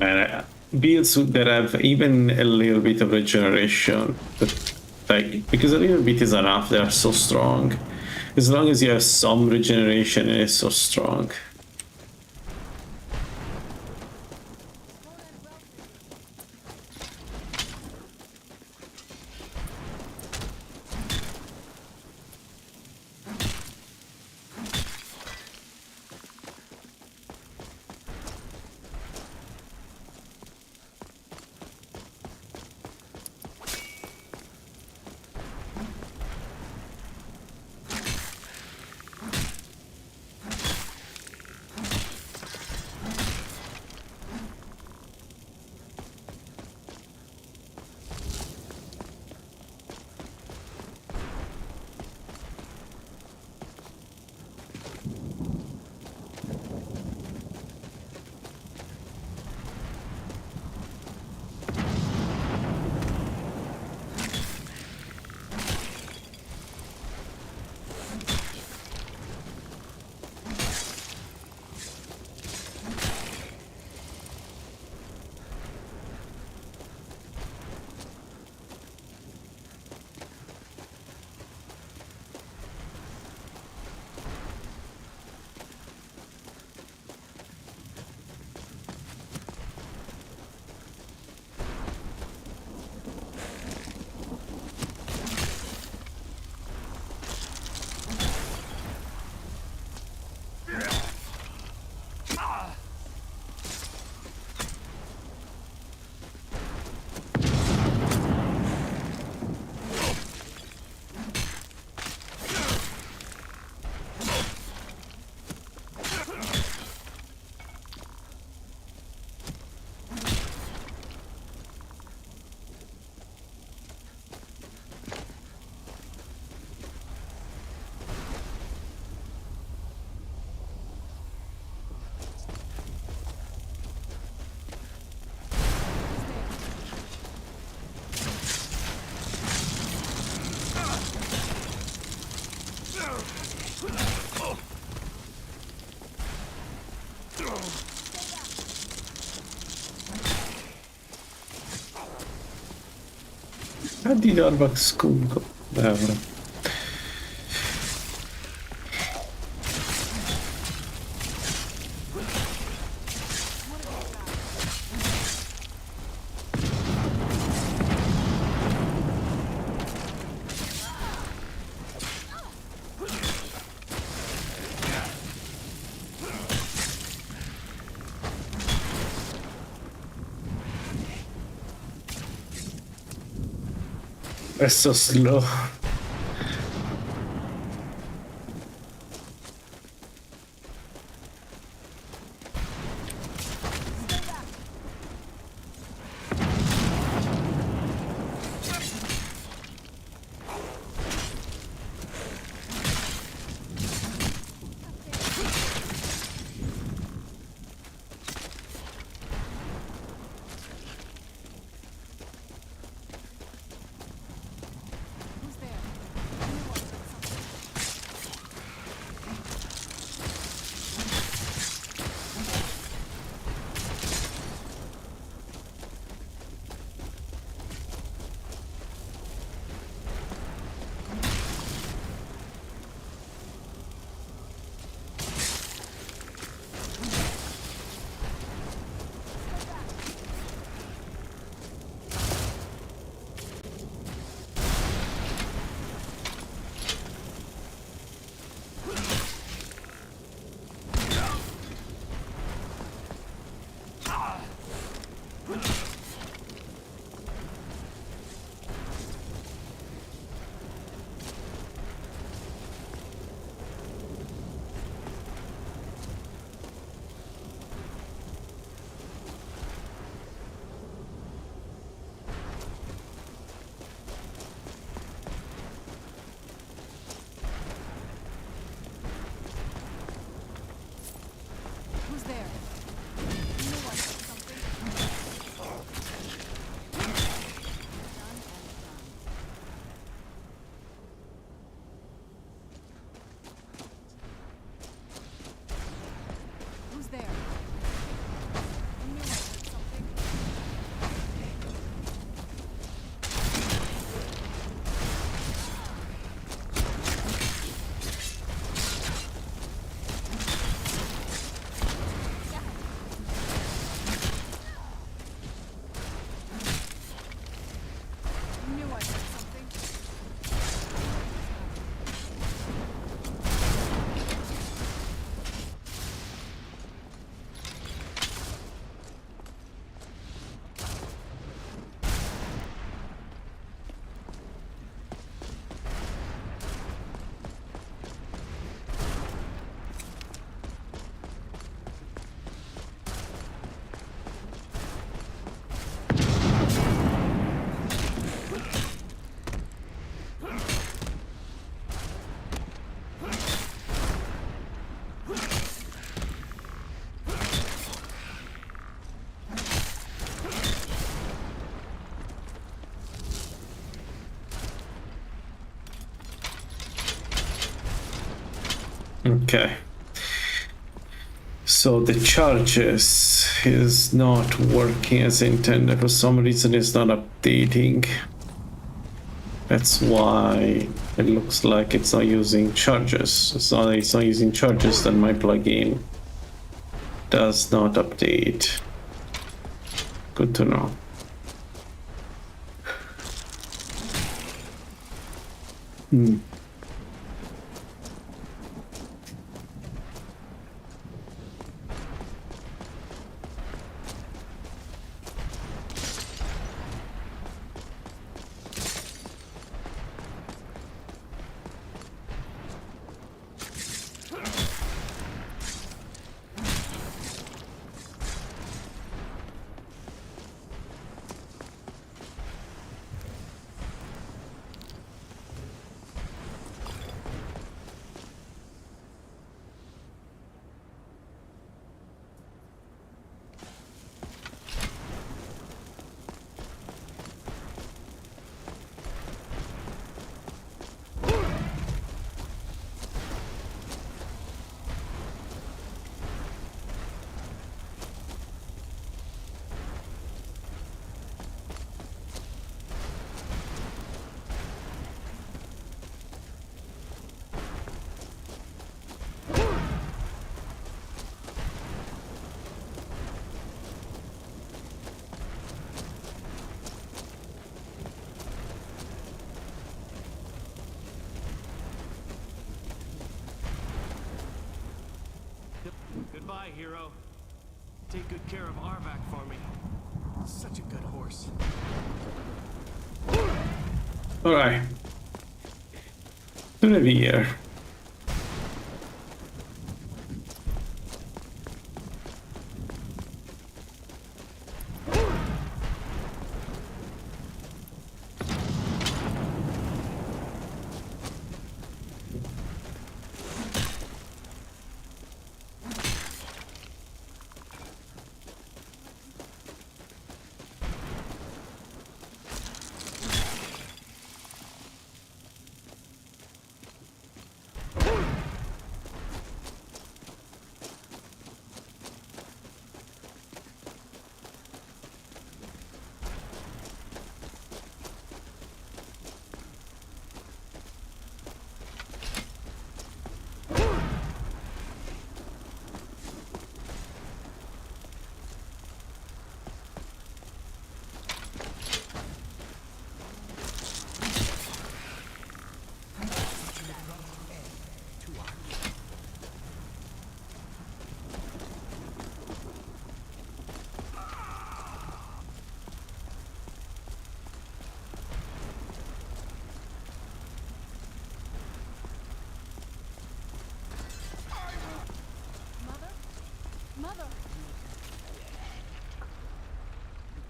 And builds that have even a little bit of regeneration, but like, because a little bit is enough, they are so strong. As long as you have some regeneration, it is so strong. Hadi bak skunko. Dobra. It's so slow. Okay. So the charges is not working as intended. For some reason it's not updating. That's why it looks like it's not using charges. So it's not using charges, then my plugin does not update. Good to know. Goodbye, hero. Take good care of Arvak for me. Such a good horse. Alright. Gonna be here.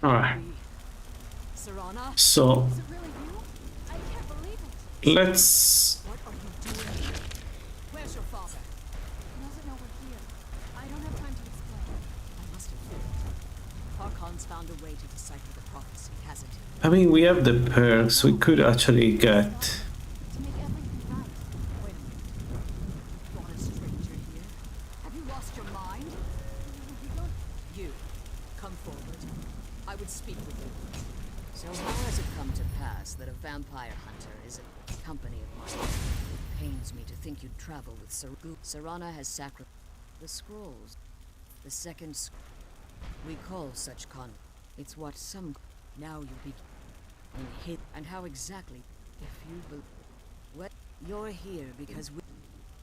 Alright. So let's Where's your father? He doesn't know we're here. I don't have time to explain. I must have failed. Harkon's found a way to decipher the prophecy, hasn't he? I mean, we have the perks. We could actually get. To make everything right. Wait a minute. You brought a stranger here? Have you lost your mind? You, come forward. I would speak with you. So how has it come to pass that a vampire hunter is a company of mine? It pains me to think you'd travel with Serana has sacrificed the scrolls. The second we call such it's what some now you be in hit. And how exactly, if you what you're here because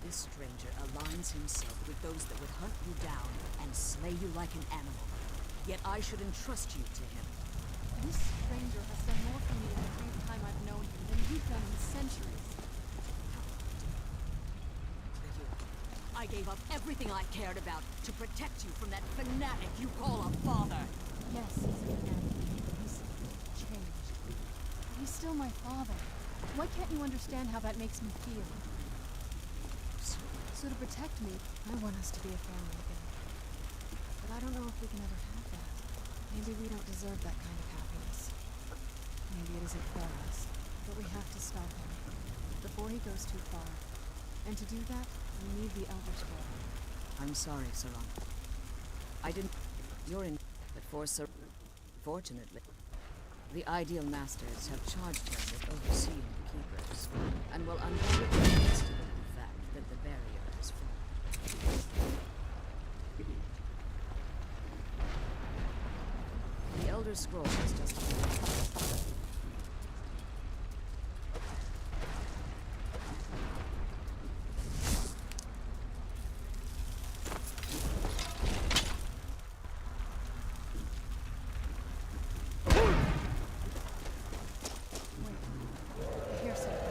this stranger aligns himself with those that would hunt you down and slay you like an animal. Yet I should entrust you to him. This stranger has done more for me in the brief time I've known him than you've done in centuries. I gave up everything I cared about to protect you from that fanatic you call a father. Yes, he's a fanatic. He's changed. But he's still my father. Why can't you understand how that makes me feel? So to protect me, I want us to be a family again. But I don't know if we can ever have that. Maybe we don't deserve that kind of happiness. Maybe it isn't for us. But we have to stop him before he goes too far. And to do that, We need the Elder Scroll. I'm sorry, Saran. I didn't... You're in... But for Sir... Fortunately, the Ideal Masters have charged him with overseeing the Keepers, and will undoubtedly investigate the fact that the barrier has fallen. The Elder Scroll is just... Here's something.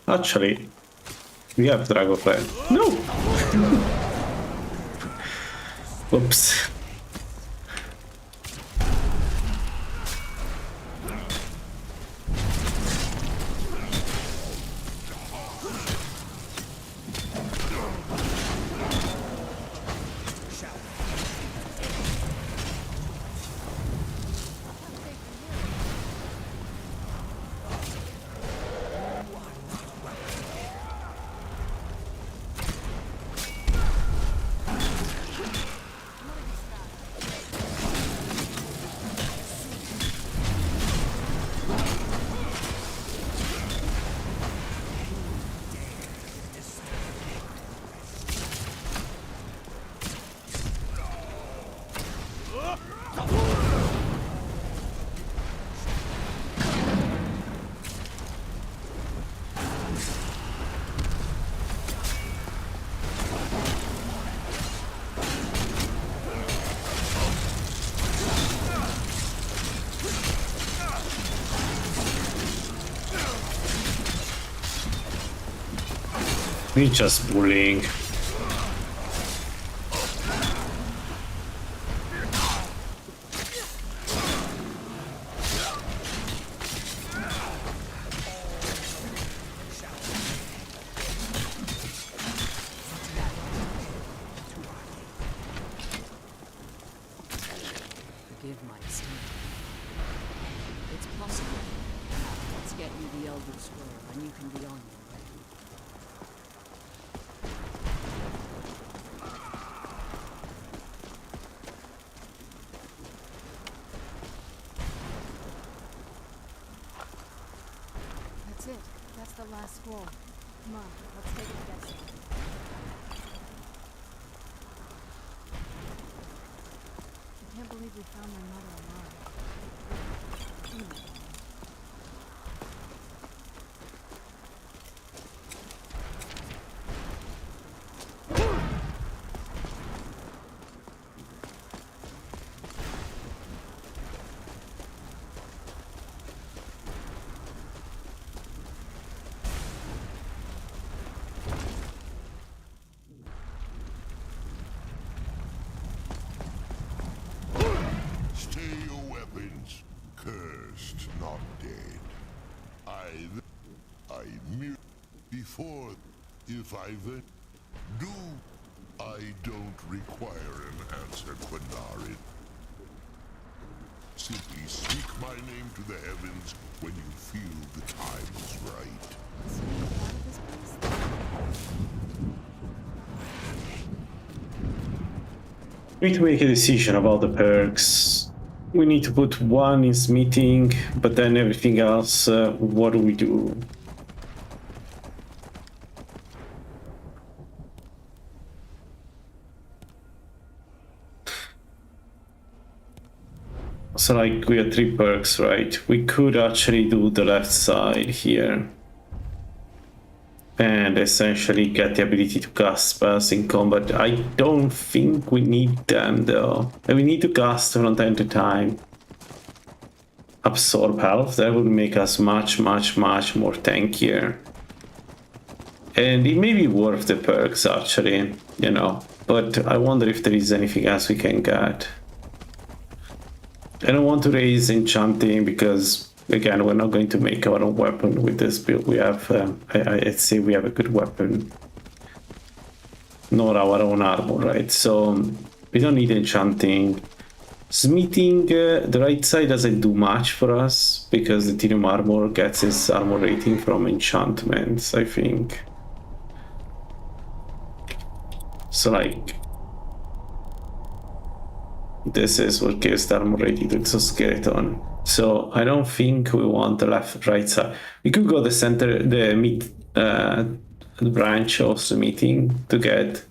Actually, we have Dragonfly. No! Oops. We're just bullying. Forgive my extent. It's possible. Let's get you the Elder Scroll, and you can be on your way. That's it. That's the the last scroll. Come on, let's take it together. I can't believe we found my mother alive. Anyway. Stay your weapons. Cursed, not dead. I merely before, if I do, I don't require an answer, Quindarin. Simply speak my name to the heavens when you feel the time is right. We need to make a decision about the perks. We need to put one in smithing, but then everything else, what do we do? So like we have 3 perks, right? We could actually do the left side here. And essentially get the ability to cast spells in combat. I don't think we need them though. And we need to cast from time to time. Absorb health, that would make us much more tankier. And it may be worth the perks actually, you know. But I wonder if there is anything else we can get. I don't want to raise enchanting because again, we're not going to make our own weapon with this build. We have, I'd say we have a good weapon. Nor our own armor, right? So we don't need enchanting. Smithing, the right side doesn't do much for us because the Ethereum armor gets its armor rating from enchantments, I think. So like, this is what gives the armor rating to Exoskeleton. So I don't think we want the right side. We could go the center, the mid branch of smithing to get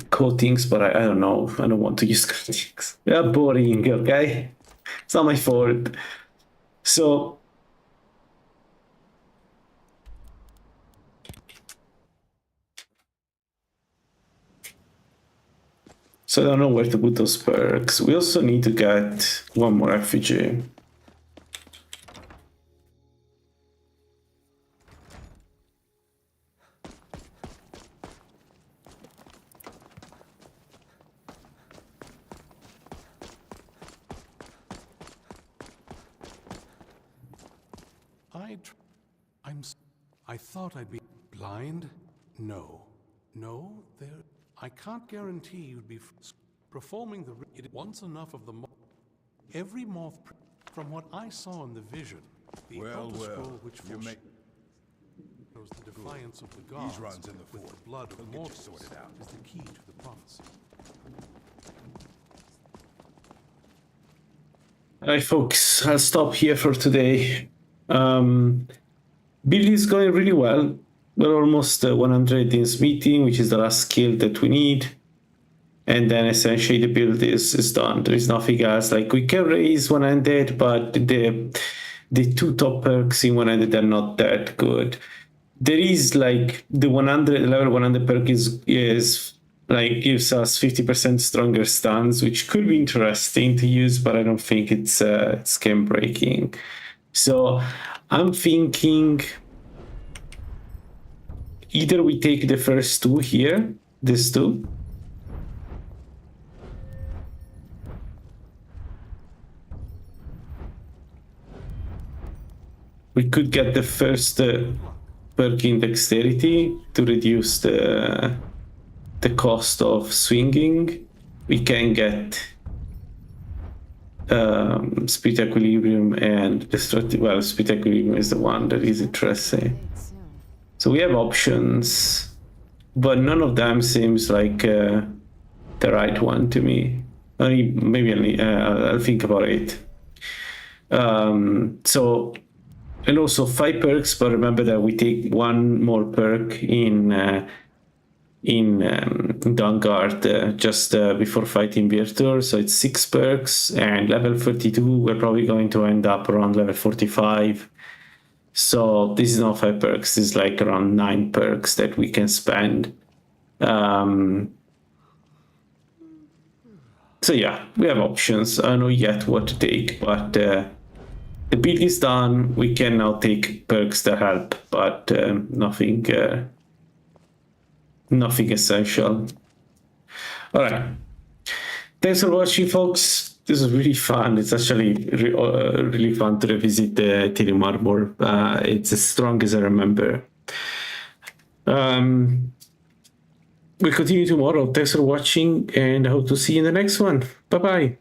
coatings, but I don't know. I don't want to use coatings. They are boring, okay? It's not my fault. So I don't know where to put those perks. We also need to get one more refugee. I thought I'd be blind. No, there. I can't guarantee you'd be performing the once enough of the every moth. From what I saw in the vision, the scroll which shows the defiance of the gods runs in the with fort. the blood of He'll get you mortals sorted out. is the key to the prophecy. Alright folks, I'll stop here for today. Build is going really well. We're almost 100 in smithing, which is the last skill that we need. And then essentially the build is done. There is nothing else. Like we can raise 100, but the 2 top perks in 100 are not that good. There is like the level 100 perk is like gives us 50% stronger stuns, which could be interesting to use, but I don't think it's game breaking. So I'm thinking either we take the first 2 here, these 2. We could get the first perk in dexterity to reduce the cost of swinging. We can get Spirit Equilibrium and Destructive. Well, Spirit Equilibrium is the one that is interesting. So we have options, but none of them seems like the right one to me. Maybe I'll think about it. So And also 5 perks, but remember that we take 1 more perk in Vanguard just before fighting Virtur, so it's 6 perks, and level 32 we're probably going to end up around level 45. So this is not 5 perks, this is like around 9 perks that we can spend. So yeah, we have options. I don't know yet what to take, but the build is done. We can now take perks that help, but nothing essential. All right. Thanks for watching, folks. This was really fun. It's actually really fun to revisit the Ethereum Armor. It's as strong as I remember. We'll continue tomorrow. Thanks for watching, and I hope to see you in the next one. Bye-bye.